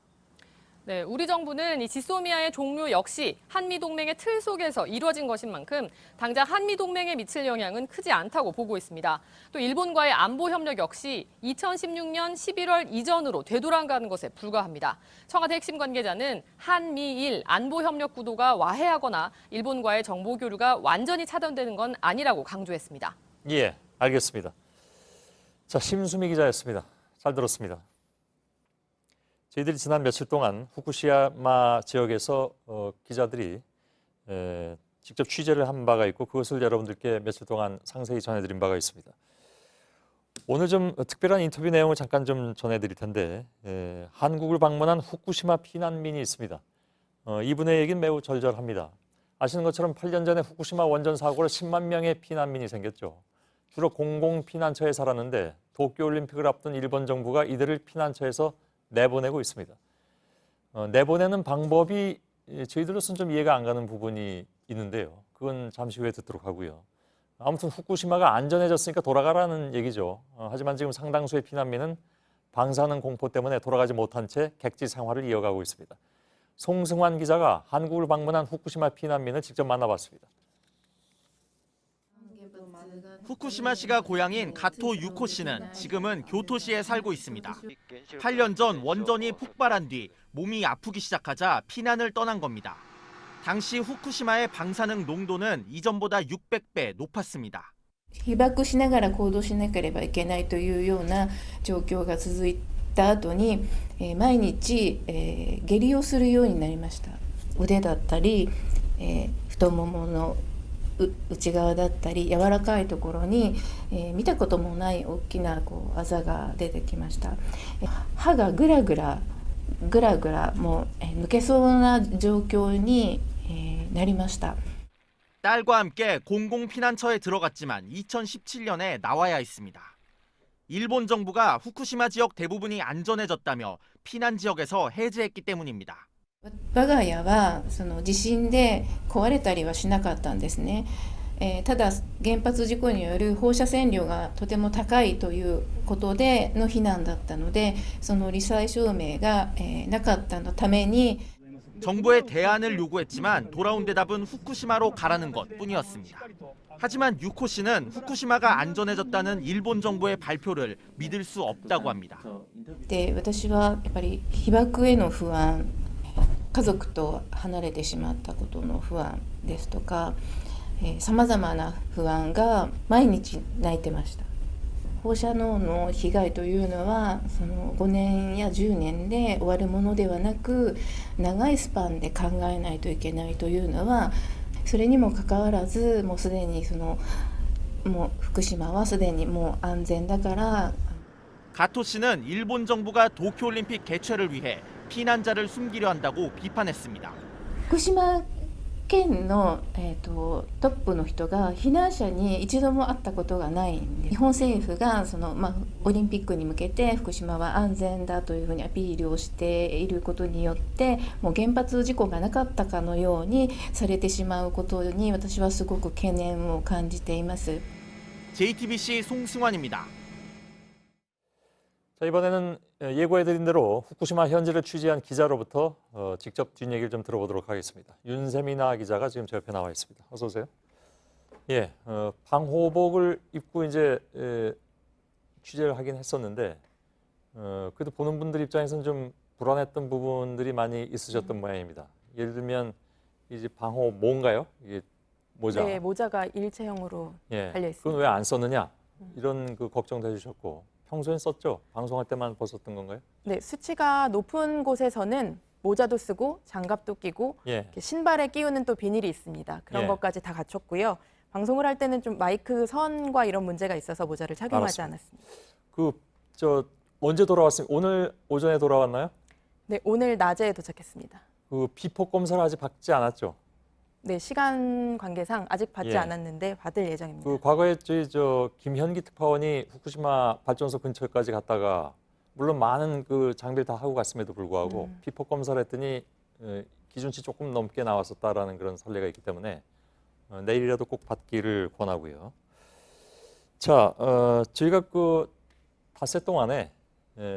네, 우리 정부는 이 지소미아의 종료 역시 한미동맹의 틀 속에서 이루어진 것인 만큼 당장 한미동맹에 미칠 영향은 크지 않다고 보고 있습니다. 또 일본과의 안보 협력 역시 2016년 11월 이전으로 되돌아가는 것에 불과합니다. 청와대 핵심 관계자는 한미일 안보 협력 구도가 와해하거나 일본과의 정보 교류가 완전히 차단되는 건 아니라고 강조했습니다. 예, 알겠습니다. 자, 심수미 기자였습니다. 잘 들었습니다. 저희들이 지난 며칠 동안 후쿠시마 지역에서 기자들이 직접 취재를 한 바가 있고 그것을 여러분들께 며칠 동안 상세히 전해드린 바가 있습니다. 오늘 좀 특별한 인터뷰 내용을 잠깐 좀 전해드릴 텐데 한국을 방문한 후쿠시마 피난민이 있습니다. 이분의 얘기는 매우 절절합니다. 아시는 것처럼 8년 전에 후쿠시마 원전 사고로 10만 명의 피난민이 생겼죠. 주로 공공피난처에 살았는데 도쿄올림픽을 앞둔 일본 정부가 이들을 피난처에서 내보내고 있습니다. 내보내는 방법이 저희들로서는 좀 이해가 안 가는 부분이 있는데요. 그건 잠시 후에 듣도록 하고요. 아무튼 후쿠시마가 안전해졌으니까 돌아가라는 얘기죠. 하지만 지금 상당수의 피난민은 방사능 공포 때문에 돌아가지 못한 채 객지 생활을 이어가고 있습니다. 송승환 기자가 한국을 방문한 후쿠시마 피난민을 직접 만나봤습니다. 후쿠시마시가 고향인 가토 유코 씨는 지금은 교토시에 살고 있습니다. 8년 전 원전이 폭발한 뒤 몸이 아프기 시작하자 피난을 떠난 겁니다. 당시 후쿠시마의 방사능 농도는 이전보다 600배 높았습니다. 被爆しながら行動しなければいけないというような状況が続いた後に、毎日、下痢をするようになりました。腕だったり、太ももの内側だったり柔らかいところに、見たこともない大きなあざが出てきました。歯がグラグラもう抜けそうな状況に、なりました。 딸과 함께 공공피난처에 들어갔지만 2017년에 나와야 했습니다. 일본 정부가 후쿠시마 지역 대부분이 안전해졌다며 피난 지역에서 해제했기 때문입니다. 我が家はその地震で壊れたりはしなかったんですね。ただ原発事故による放射線量がとても高いということでの避難だったので、その罹災証明がなかったのために 정부의 대안을 요구했지만 돌아온 대답은 후쿠시마로 가라는 것뿐이었습니다. 하지만 유코 씨는 후쿠시마가 안전해졌다는 일본 정부의 발표를 믿을 수 없다고 합니다. で、私はやっぱり被爆への不安、家族と離れてしまったことの不安ですとか、さまざまな不安が毎日泣いてました。 放射能の被害というのはその5年や10年で終わるものではなく長いスパンで考えないといけないというのはそれにもかかわらずもうすでにもう福島はすでにもう安全だから 가토 씨는 일본 정부가 도쿄올림픽 개최를 위해 피난자를 숨기려 한다고 비판했습니다. 福島県の、トップの人が避難者に一度も会ったことがないんで日本政府がオリンピックに向けて福島は安全だというふうにアピールをしていることによってもう原発事故がなかったかのようにされてしまうことに私はすごく懸念を感じています。 JTBC 송승환입니다. 자, 이번에는 예고해드린 대로 후쿠시마 현지를 취재한 기자로부터 직접 뒷얘기를 좀 들어보도록 하겠습니다. 윤세미나 기자가 지금 제 옆에 나와 있습니다. 어서 오세요. 예, 방호복을 입고 이제 취재를 하긴 했었는데 그래도 보는 분들 입장에서는 좀 불안했던 부분들이 많이 있으셨던 모양입니다. 예를 들면 이제 방호 뭔가요? 이게 모자. 네, 모자가 일체형으로 달려 있습니다. 그건 왜 안 썼느냐? 이런 그 걱정도 해주셨고. 평소엔 썼죠? 방송할 때만 벗었던 건가요? 네, 수치가 높은 곳에서는 모자도 쓰고 장갑도 끼고 신발에 끼우는 또 비닐이 있습니다. 그런 것까지 다 갖췄고요. 방송을 할 때는 좀 마이크 선과 이런 문제가 있어서 모자를 착용하지 않았습니다. 언제 돌아왔어요? 오늘 오전에 돌아왔나요? 네, 오늘 낮에 도착했습니다. 그 비폭 검사를 아직 받지 않았죠? 네, 시간 관계상 아직 받지 않았는데 받을 예정입니다. 그 과거에 김현기 특파원이 후쿠시마 발전소 근처까지 갔다가 물론 많은 그 장비를 다 하고 갔음에도 불구하고 비폭 검사를 했더니 기준치 조금 넘게 나왔었다라는 그런 선례가 있기 때문에 내일이라도 꼭 받기를 권하고요. 자, 저희가 그 닷새 동안에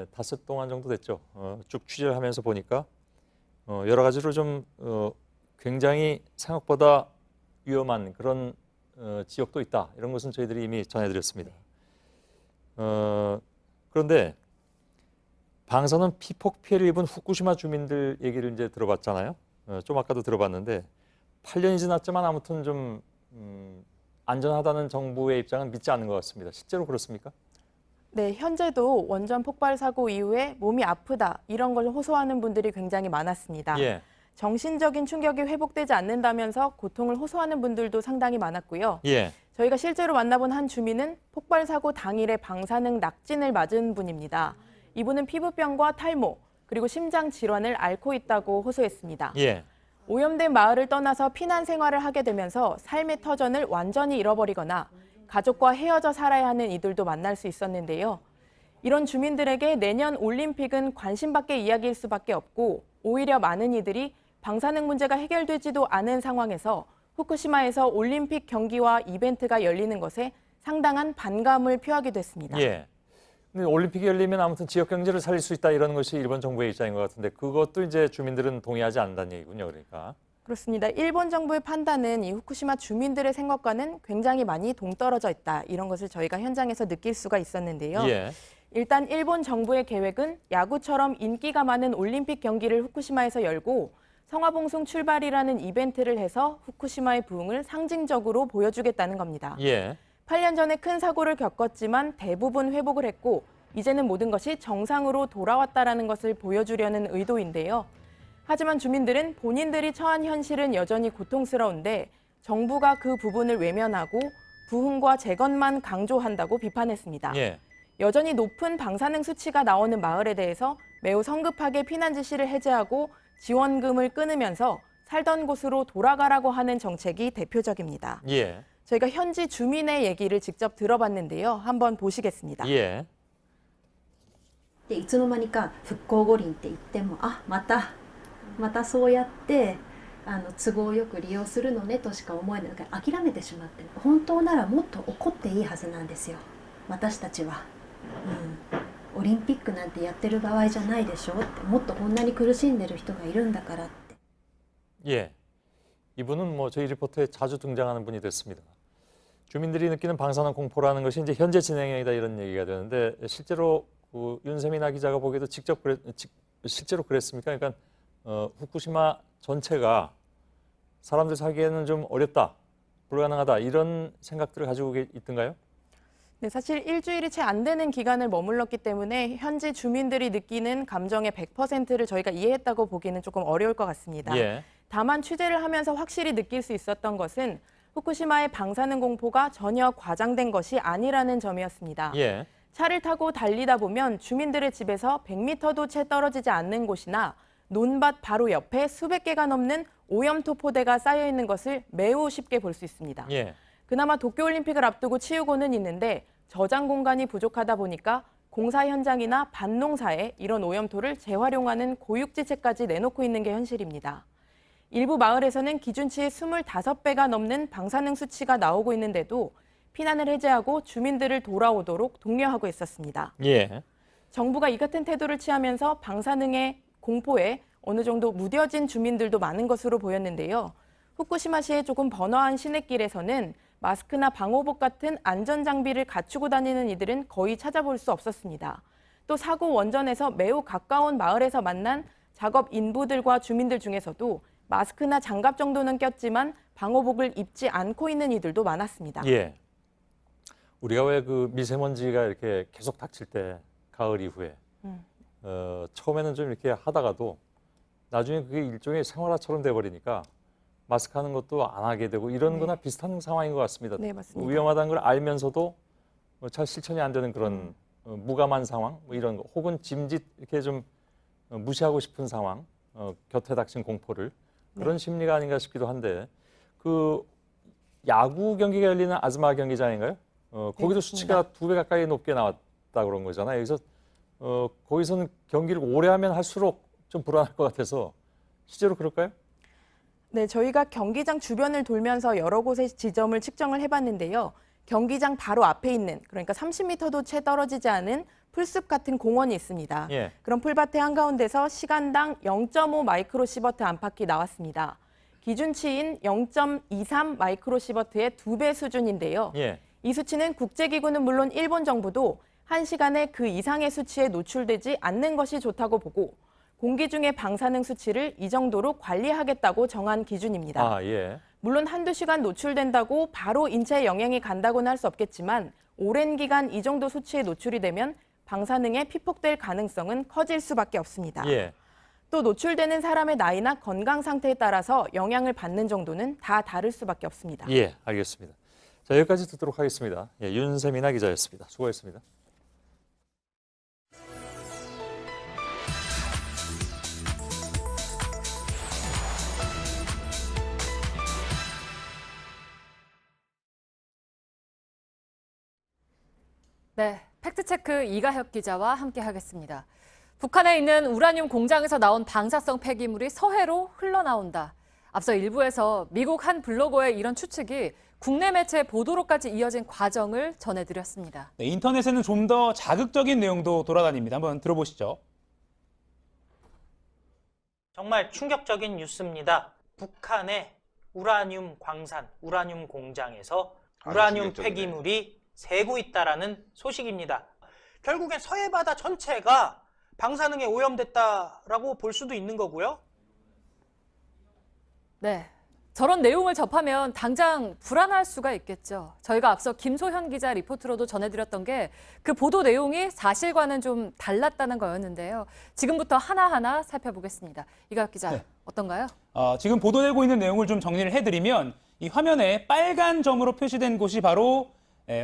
닷새 동안 정도 됐죠. 쭉 취재를 하면서 보니까 여러 가지로 좀 굉장히 생각보다 위험한 그런 지역도 있다. 이런 것은 저희들이 이미 전해드렸습니다. 그런데 방사능 피폭 피해를 입은 후쿠시마 주민들 얘기를 이제 들어봤잖아요. 좀 아까도 들어봤는데 8년이 지났지만 아무튼 좀 안전하다는 정부의 입장은 믿지 않는 것 같습니다. 실제로 그렇습니까? 네, 현재도 원전 폭발 사고 이후에 몸이 아프다 이런 걸 호소하는 분들이 굉장히 많았습니다. 예. 정신적인 충격이 회복되지 않는다면서 고통을 호소하는 분들도 상당히 많았고요. 예. 저희가 실제로 만나본 한 주민은 폭발 사고 당일에 방사능 낙진을 맞은 분입니다. 이분은 피부병과 탈모 그리고 심장 질환을 앓고 있다고 호소했습니다. 예. 오염된 마을을 떠나서 피난 생활을 하게 되면서 삶의 터전을 완전히 잃어버리거나 가족과 헤어져 살아야 하는 이들도 만날 수 있었는데요. 이런 주민들에게 내년 올림픽은 관심 밖의 이야기일 수밖에 없고 오히려 많은 이들이 방사능 문제가 해결되지도 않은 상황에서 후쿠시마에서 올림픽 경기와 이벤트가 열리는 것에 상당한 반감을 표하기도 했습니다. 예. 근데 올림픽이 열리면 아무튼 지역 경제를 살릴 수 있다 이런 것이 일본 정부의 입장인 것 같은데 그것도 이제 주민들은 동의하지 않는다는 얘기군요. 그러니까. 그렇습니다. 일본 정부의 판단은 이 후쿠시마 주민들의 생각과는 굉장히 많이 동떨어져 있다. 이런 것을 저희가 현장에서 느낄 수가 있었는데요. 예. 일단 일본 정부의 계획은 야구처럼 인기가 많은 올림픽 경기를 후쿠시마에서 열고 성화봉송 출발이라는 이벤트를 해서 후쿠시마의 부흥을 상징적으로 보여주겠다는 겁니다. 예. 8년 전에 큰 사고를 겪었지만 대부분 회복을 했고 이제는 모든 것이 정상으로 돌아왔다라는 것을 보여주려는 의도인데요. 하지만 주민들은 본인들이 처한 현실은 여전히 고통스러운데 정부가 그 부분을 외면하고 부흥과 재건만 강조한다고 비판했습니다. 예. 여전히 높은 방사능 수치가 나오는 마을에 대해서 매우 성급하게 피난 지시를 해제하고 지원금을 끊으면서 살던 곳으로 돌아가라고 하는 정책이 대표적입니다. 예. 저희가 현지 주민의 얘기를 직접 들어봤는데요. 한번 보시겠습니다. 예. でいつの間にか復興五輪って言ってもまたそうやって都合よく利用するのねとしか思えないから諦めてしまってる。本当ならもっと怒っていいはずなんですよ。私たちは、オリンピックなんてやってる場合じゃないでしょって、もっとこんなに苦しんでる人がいるんだからって。 예. 이분은 뭐 저희 리포터에 자주 등장하는 분이 됐습니다. 주민들이 느끼는 방사능 공포라는 것이 이제 현재 진행형이다 이런 얘기가 되는데 실제로 그 윤세민아 기자가 보기에도 실제로 그랬습니까? 그러니까 후쿠시마 전체가 사람들 살기에는 좀 어렵다, 불가능하다 이런 생각들을 가지고 있던가요? 네, 사실 일주일이 채 안 되는 기간을 머물렀기 때문에 현지 주민들이 느끼는 감정의 100%를 저희가 이해했다고 보기는 조금 어려울 것 같습니다. 예. 다만 취재를 하면서 확실히 느낄 수 있었던 것은 후쿠시마의 방사능 공포가 전혀 과장된 것이 아니라는 점이었습니다. 예. 차를 타고 달리다 보면 주민들의 집에서 100m도 채 떨어지지 않는 곳이나 논밭 바로 옆에 수백 개가 넘는 오염토 포대가 쌓여 있는 것을 매우 쉽게 볼 수 있습니다. 예. 그나마 도쿄올림픽을 앞두고 치우고는 있는데 저장 공간이 부족하다 보니까 공사 현장이나 밭농사에 이런 오염토를 재활용하는 고육지책까지 내놓고 있는 게 현실입니다. 일부 마을에서는 기준치의 25배가 넘는 방사능 수치가 나오고 있는데도 피난을 해제하고 주민들을 돌아오도록 독려하고 있었습니다. 예. 정부가 이 같은 태도를 취하면서 방사능의 공포에 어느 정도 무뎌진 주민들도 많은 것으로 보였는데요. 후쿠시마시의 조금 번화한 시내길에서는 마스크나 방호복 같은 안전장비를 갖추고 다니는 이들은 거의 찾아볼 수 없었습니다. 또 사고 원전에서 매우 가까운 마을에서 만난 작업 인부들과 주민들 중에서도 마스크나 장갑 정도는 꼈지만 방호복을 입지 않고 있는 이들도 많았습니다. 예. 우리가 왜 그 미세먼지가 이렇게 계속 닥칠 때 가을 이후에 처음에는 좀 이렇게 하다가도 나중에 그게 일종의 생활화처럼 돼버리니까 마스크 하는 것도 안 하게 되고 이런 거나 비슷한 상황인 것 같습니다. 네, 맞습니다. 위험하다는 걸 알면서도 잘 실천이 안 되는 그런 무감한 상황, 뭐 이런 거, 혹은 짐짓 이렇게 좀 무시하고 싶은 상황, 곁에 닥친 공포를 그런 심리가 아닌가 싶기도 한데 그 야구 경기가 열리는 아즈마 경기장인가요? 거기도 수치가 2배 가까이 높게 나왔다 그런 거잖아요. 그래서 거기서는 경기를 오래 하면 할수록 좀 불안할 것 같아서 실제로 그럴까요? 네, 저희가 경기장 주변을 돌면서 여러 곳의 지점을 측정을 해봤는데요. 경기장 바로 앞에 있는, 그러니까 30m도 채 떨어지지 않은 풀숲 같은 공원이 있습니다. 예. 그런 풀밭의 한가운데서 시간당 0.5 마이크로시버트 안팎이 나왔습니다. 기준치인 0.23 마이크로시버트의 2배 수준인데요. 예. 이 수치는 국제기구는 물론 일본 정부도 1시간에 그 이상의 수치에 노출되지 않는 것이 좋다고 보고 공기 중의 방사능 수치를 이 정도로 관리하겠다고 정한 기준입니다. 예. 물론 한두 시간 노출된다고 바로 인체에 영향이 간다고는 할 수 없겠지만 오랜 기간 이 정도 수치에 노출이 되면 방사능에 피폭될 가능성은 커질 수밖에 없습니다. 예. 또 노출되는 사람의 나이나 건강 상태에 따라서 영향을 받는 정도는 다 다를 수밖에 없습니다. 예, 알겠습니다. 자, 여기까지 듣도록 하겠습니다. 예, 윤세민아 기자였습니다. 수고했습니다. 네, 팩트체크 이가혁 기자와 함께하겠습니다. 북한에 있는 우라늄 공장에서 나온 방사성 폐기물이 서해로 흘러나온다. 앞서 일부에서 미국 한 블로거의 이런 추측이 국내 매체 보도로까지 이어진 과정을 전해드렸습니다. 네, 인터넷에는 좀 더 자극적인 내용도 돌아다닙니다. 한번 들어보시죠. 정말 충격적인 뉴스입니다. 북한의 우라늄 광산, 우라늄 공장에서 우라늄 폐기물이 새고 있다라는 소식입니다. 결국엔 서해 바다 전체가 방사능에 오염됐다라고 볼 수도 있는 거고요. 네, 저런 내용을 접하면 당장 불안할 수가 있겠죠. 저희가 앞서 김소현 기자 리포트로도 전해드렸던 게 그 보도 내용이 사실과는 좀 달랐다는 거였는데요. 지금부터 하나하나 살펴보겠습니다. 이가혁 기자, 네. 어떤가요? 지금 보도되고 있는 내용을 좀 정리를 해드리면 이 화면에 빨간 점으로 표시된 곳이 바로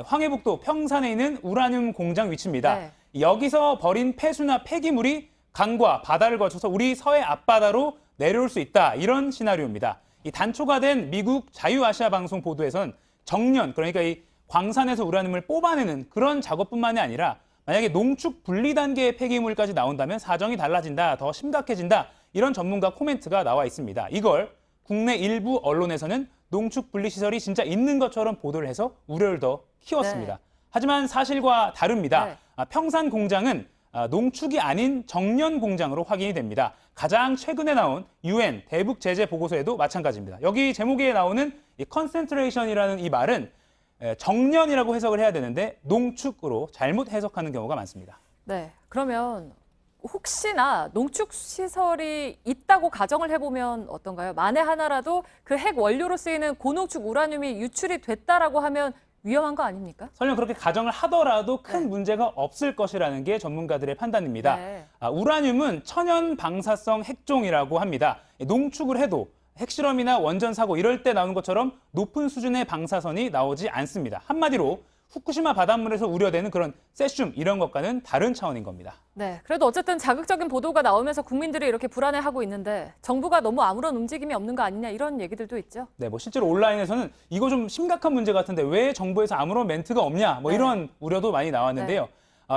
황해북도 평산에 있는 우라늄 공장 위치입니다. 네. 여기서 버린 폐수나 폐기물이 강과 바다를 거쳐서 우리 서해 앞바다로 내려올 수 있다. 이런 시나리오입니다. 이 단초가 된 미국 자유아시아 방송 보도에선 정년, 그러니까 이 광산에서 우라늄을 뽑아내는 그런 작업뿐만이 아니라 만약에 농축 분리 단계의 폐기물까지 나온다면 사정이 달라진다, 더 심각해진다. 이런 전문가 코멘트가 나와 있습니다. 이걸 국내 일부 언론에서는 농축 분리 시설이 진짜 있는 것처럼 보도를 해서 우려를 더 키웠습니다. 네. 하지만 사실과 다릅니다. 네. 평산 공장은 농축이 아닌 정년 공장으로 확인이 됩니다. 가장 최근에 나온 UN 대북 제재 보고서에도 마찬가지입니다. 여기 제목에 나오는 이 컨센트레이션이라는 이 말은 정년이라고 해석을 해야 되는데 농축으로 잘못 해석하는 경우가 많습니다. 네, 그러면 혹시나 농축 시설이 있다고 가정을 해보면 어떤가요? 만에 하나라도 그 핵 원료로 쓰이는 고농축 우라늄이 유출이 됐다라고 하면 위험한 거 아닙니까? 설령 그렇게 가정을 하더라도 큰 문제가 없을 것이라는 게 전문가들의 판단입니다. 네. 우라늄은 천연 방사성 핵종이라고 합니다. 농축을 해도 핵실험이나 원전 사고 이럴 때 나오는 것처럼 높은 수준의 방사선이 나오지 않습니다. 한마디로 후쿠시마 바닷물에서 우려되는 그런 세슘 이런 것과는 다른 차원인 겁니다. 네, 그래도 어쨌든 자극적인 보도가 나오면서 국민들이 이렇게 불안해하고 있는데 정부가 너무 아무런 움직임이 없는 거 아니냐 이런 얘기들도 있죠. 네, 뭐 실제로 온라인에서는 이거 좀 심각한 문제 같은데 왜 정부에서 아무런 멘트가 없냐 뭐 이런 우려도 많이 나왔는데요.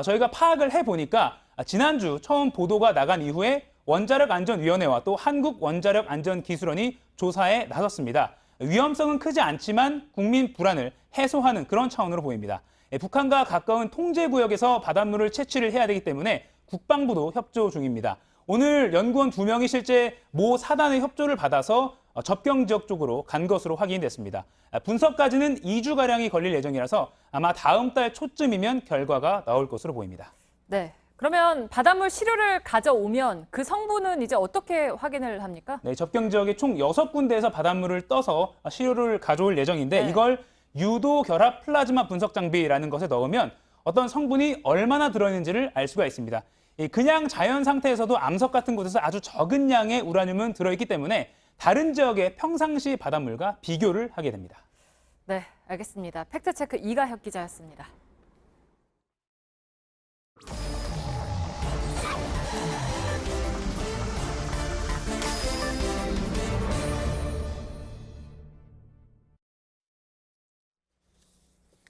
저희가 파악을 해보니까 지난주 처음 보도가 나간 이후에 원자력안전위원회와 또 한국원자력안전기술원이 조사에 나섰습니다. 위험성은 크지 않지만 국민 불안을 해소하는 그런 차원으로 보입니다. 북한과 가까운 통제구역에서 바닷물을 채취를 해야 되기 때문에 국방부도 협조 중입니다. 오늘 연구원 2명이 실제 모 사단의 협조를 받아서 접경 지역 쪽으로 간 것으로 확인됐습니다. 분석까지는 2주가량이 걸릴 예정이라서 아마 다음 달 초쯤이면 결과가 나올 것으로 보입니다. 네. 그러면 바닷물 시료를 가져오면 그 성분은 이제 어떻게 확인을 합니까? 네, 접경 지역에 총 6군데에서 바닷물을 떠서 시료를 가져올 예정인데 네. 이걸 유도 결합 플라즈마 분석 장비라는 것에 넣으면 어떤 성분이 얼마나 들어있는지를 알 수가 있습니다. 그냥 자연 상태에서도 암석 같은 곳에서 아주 적은 양의 우라늄은 들어있기 때문에 다른 지역의 평상시 바닷물과 비교를 하게 됩니다. 네, 알겠습니다. 팩트체크 이가혁 기자였습니다.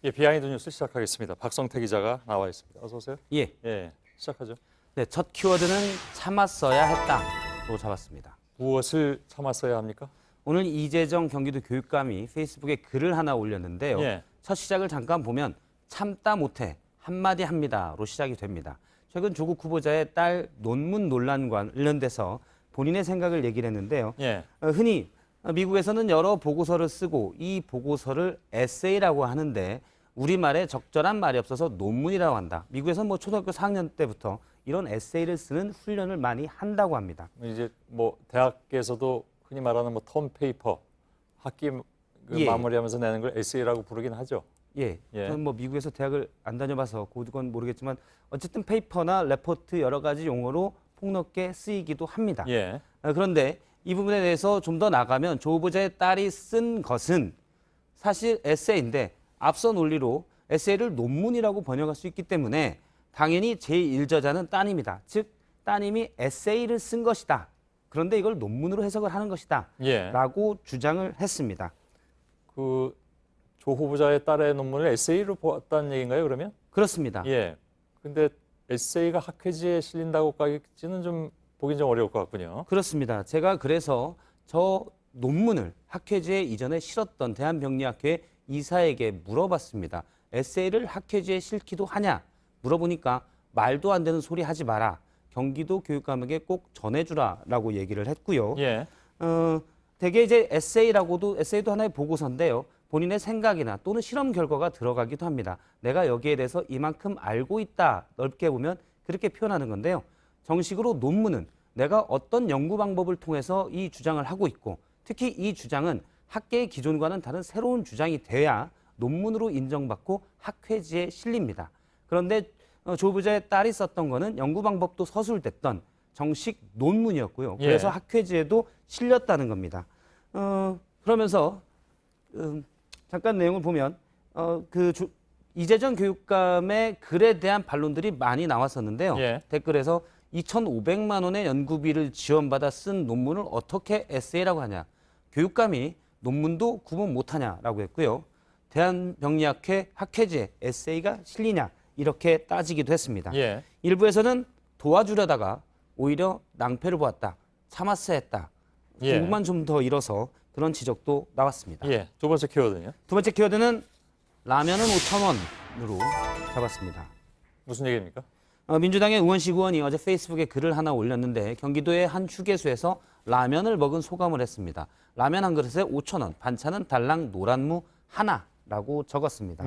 예, 비하인드 뉴스 시작하겠습니다. 박성태 기자가 나와 있습니다. 어서 오세요. 예, 시작하죠. 네, 첫 키워드는 참았어야 했다로 잡았습니다. 무엇을 참았어야 합니까? 오늘 이재정 경기도 교육감이 페이스북에 글을 하나 올렸는데요. 예. 첫 시작을 잠깐 보면 참다 못해 한마디 합니다로 시작이 됩니다. 최근 조국 후보자의 딸 논문 논란과 관련돼서 본인의 생각을 얘기를 했는데요. 예. 흔히 미국에서는 여러 보고서를 쓰고 이 보고서를 에세이라고 하는데 우리말에 적절한 말이 없어서 논문이라고 한다. 미국에서는 뭐 초등학교 4학년 때부터 이런 에세이를 쓰는 훈련을 많이 한다고 합니다. 이제 뭐 대학에서도 흔히 말하는 뭐 텀 페이퍼 학기 예. 마무리하면서 내는 걸 에세이라고 부르긴 하죠. 예, 저는 뭐 미국에서 대학을 안 다녀봐서 그건 모르겠지만 어쨌든 페이퍼나 레포트 여러 가지 용어로 폭넓게 쓰이기도 합니다. 예. 그런데 이 부분에 대해서 좀 더 나가면 조 후보자의 딸이 쓴 것은 사실 에세이인데 앞서 논리로 에세이를 논문이라고 번역할 수 있기 때문에 당연히 제1저자는 따님이다. 즉 따님이 에세이를 쓴 것이다. 그런데 이걸 논문으로 해석을 하는 것이다. 라고 주장을 했습니다. 그 조 후보자의 딸의 논문을 에세이로 보았다는 얘기인가요, 그러면? 그렇습니다. 예. 근데 에세이가 학회지에 실린다고까지는 좀 보긴 좀 어려울 것 같군요. 그렇습니다. 제가 그래서 저 논문을 학회지에 이전에 실었던 대한병리학회 이사에게 물어봤습니다. 에세이를 학회지에 실기도 하냐? 물어보니까 말도 안 되는 소리 하지 마라. 경기도 교육감에게 꼭 전해주라라고 얘기를 했고요. 대개 이제 에세이도 하나의 보고서인데요. 본인의 생각이나 또는 실험 결과가 들어가기도 합니다. 내가 여기에 대해서 이만큼 알고 있다. 넓게 보면 그렇게 표현하는 건데요. 정식으로 논문은 내가 어떤 연구 방법을 통해서 이 주장을 하고 있고 특히 이 주장은 학계의 기존과는 다른 새로운 주장이 돼야 논문으로 인정받고 학회지에 실립니다. 그런데 조 후보자의 딸이 썼던 거는 연구 방법도 서술됐던 정식 논문이었고요. 그래서 학회지에도 실렸다는 겁니다. 그러면서 잠깐 내용을 보면 이재정 교육감의 글에 대한 반론들이 많이 나왔었는데요. 댓글에서 2,500만 원의 연구비를 지원받아 쓴 논문을 어떻게 에세이라고 하냐. 교육감이 논문도 구분 못하냐라고 했고요. 대한병리학회 학회지에 에세이가 실리냐 이렇게 따지기도 했습니다. 일부에서는 도와주려다가 오히려 낭패를 보았다. 참았어야 했다. 공부만 좀 더 잃어서 그런 지적도 나왔습니다. 두 번째 키워드는요? 두 번째 키워드는 라면은 5,000원으로 잡았습니다. 무슨 얘기입니까? 민주당의 우원식 의원이 어제 페이스북에 글을 하나 올렸는데 경기도의 한 휴게소에서 라면을 먹은 소감을 했습니다. 라면 한 그릇에 5,000원, 반찬은 달랑 노란무 하나라고 적었습니다.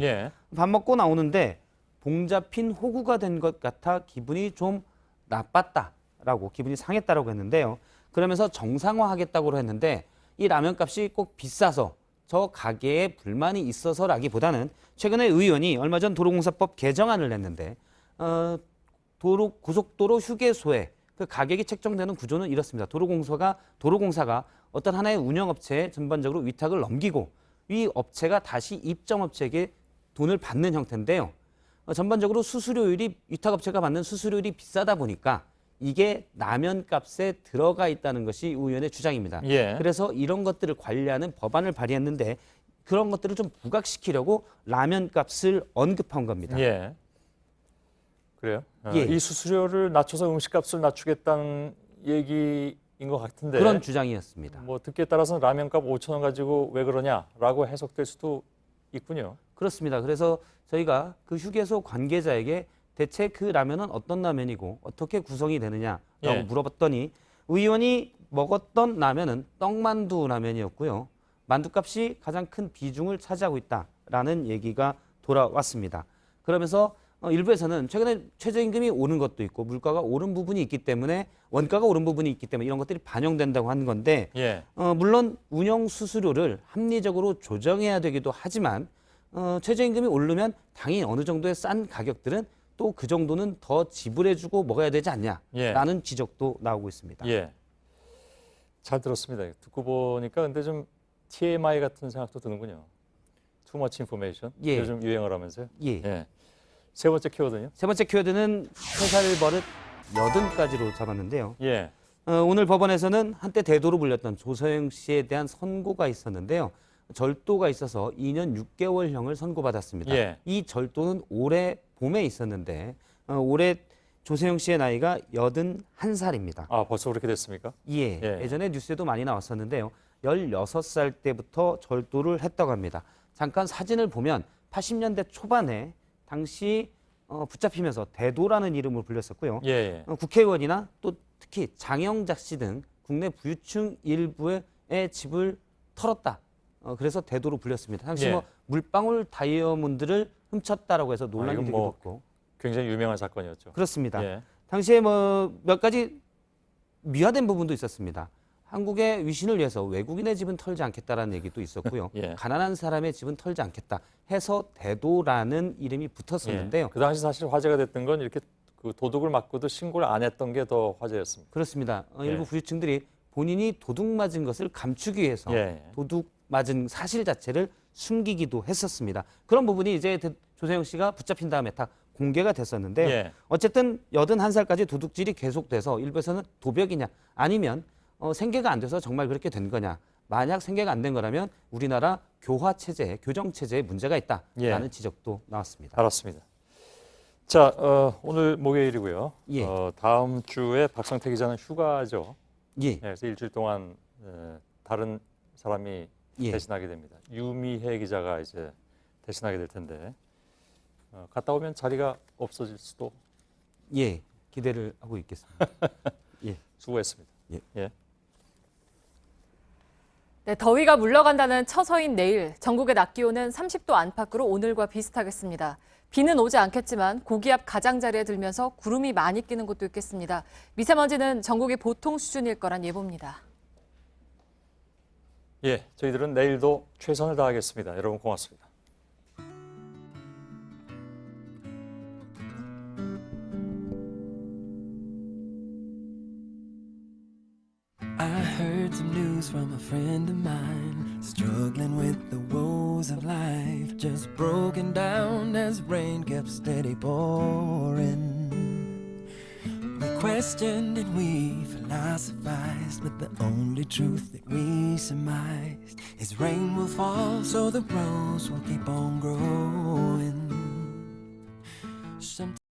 밥 먹고 나오는데 봉잡힌 호구가 된 것 같아 기분이 좀 나빴다라고 기분이 상했다라고 했는데요. 그러면서 정상화하겠다고 했는데 이 라면값이 꼭 비싸서 저 가게에 불만이 있어서라기보다는 최근에 의원이 얼마 전 도로공사법 개정안을 냈는데 고속도로 휴게소에 그 가격이 책정되는 구조는 이렇습니다. 도로공사가 어떤 하나의 운영업체에 전반적으로 위탁을 넘기고 이 업체가 다시 입점업체에게 돈을 받는 형태인데요. 전반적으로 위탁업체가 받는 수수료율이 비싸다 보니까 이게 라면값에 들어가 있다는 것이 의원의 주장입니다. 그래서 이런 것들을 관리하는 법안을 발의했는데 그런 것들을 좀 부각시키려고 라면값을 언급한 겁니다. 그래요? 이 수수료를 낮춰서 음식값을 낮추겠다는 얘기인 것 같은데 그런 주장이었습니다. 뭐 듣기에 따라서는 라면값 5,000원 가지고 왜 그러냐라고 해석될 수도 있군요. 그렇습니다. 그래서 저희가 그 휴게소 관계자에게 대체 그 라면은 어떤 라면이고 어떻게 구성이 되느냐라고 물어봤더니 의원이 먹었던 라면은 떡만두 라면이었고요. 만두값이 가장 큰 비중을 차지하고 있다라는 얘기가 돌아왔습니다. 그러면서 일부에서는 최근에 최저임금이 오른 것도 있고 물가가 오른 부분이 있기 때문에 원가가 오른 부분이 있기 때문에 이런 것들이 반영된다고 하는 건데 물론 운영 수수료를 합리적으로 조정해야 되기도 하지만 최저임금이 오르면 당연히 어느 정도의 싼 가격들은 또 그 정도는 더 지불해주고 먹어야 되지 않냐라는 지적도 나오고 있습니다. 잘 들었습니다. 듣고 보니까 근데 좀 TMI 같은 생각도 드는군요. Too much information. 요즘 유행을 하면서요. 세 번째 키워드는요? 세 번째 키워드는 회사를 버릇 80가지로 잡았는데요. 오늘 법원에서는 한때 대도로 불렸던 조서영 씨에 대한 선고가 있었는데요. 절도가 있어서 2년 6개월형을 선고받았습니다. 이 절도는 올해 봄에 있었는데 올해 조세영 씨의 나이가 81살입니다. 아, 벌써 그렇게 됐습니까? 예전에 뉴스에도 많이 나왔었는데요. 16살 때부터 절도를 했다고 합니다. 잠깐 사진을 보면 80년대 초반에 당시 붙잡히면서 대도라는 이름으로 불렸었고요. 국회의원이나 또 특히 장영작 씨 등 국내 부유층 일부의 집을 털었다. 그래서 대도로 불렸습니다. 당시 뭐 물방울 다이아몬드를 훔쳤다라고 해서 논란이 되기도 했고. 굉장히 유명한 사건이었죠. 그렇습니다. 당시에 뭐 몇 가지 미화된 부분도 있었습니다. 한국의 위신을 위해서 외국인의 집은 털지 않겠다라는 얘기도 있었고요. 예. 가난한 사람의 집은 털지 않겠다 해서 대도라는 이름이 붙었었는데요. 예. 그 당시 사실 화제가 됐던 건 이렇게 그 도둑을 맞고도 신고를 안 했던 게 더 화제였습니다. 그렇습니다. 예. 일부 부유층들이 본인이 도둑 맞은 것을 감추기 위해서 예. 도둑 맞은 사실 자체를 숨기기도 했었습니다. 그런 부분이 이제 조세영 씨가 붙잡힌 다음에 다 공개가 됐었는데요. 예. 어쨌든 81살까지 도둑질이 계속돼서 일부에서는 도벽이냐 아니면 생계가 안 돼서 정말 그렇게 된 거냐. 만약 생계가 안 된 거라면 우리나라 교화 체제, 교정 체제에 문제가 있다라는 예. 지적도 나왔습니다. 알았습니다. 자, 오늘 목요일이고요. 예. 다음 주에 박성태 기자는 휴가죠. 예. 그래서 일주일 동안 다른 사람이 예. 대신하게 됩니다. 유미혜 기자가 이제 대신하게 될 텐데 갔다 오면 자리가 없어질 수도. 예, 기대를 하고 있겠습니다. 예, 수고했습니다. 예. 예. 네, 더위가 물러간다는 처서인 내일 전국의 낮 기온은 30도 안팎으로 오늘과 비슷하겠습니다. 비는 오지 않겠지만 고기압 가장자리에 들면서 구름이 많이 끼는 곳도 있겠습니다. 미세먼지는 전국이 보통 수준일 거란 예보입니다. 예, 저희들은 내일도 최선을 다하겠습니다. 여러분 고맙습니다. I heard some news from a friend of mine, struggling with the woes of life, just broken down as rain kept steady pouring. We questioned and we philosophized, but the only truth that we surmised is rain will fall, so the rose will keep on growing.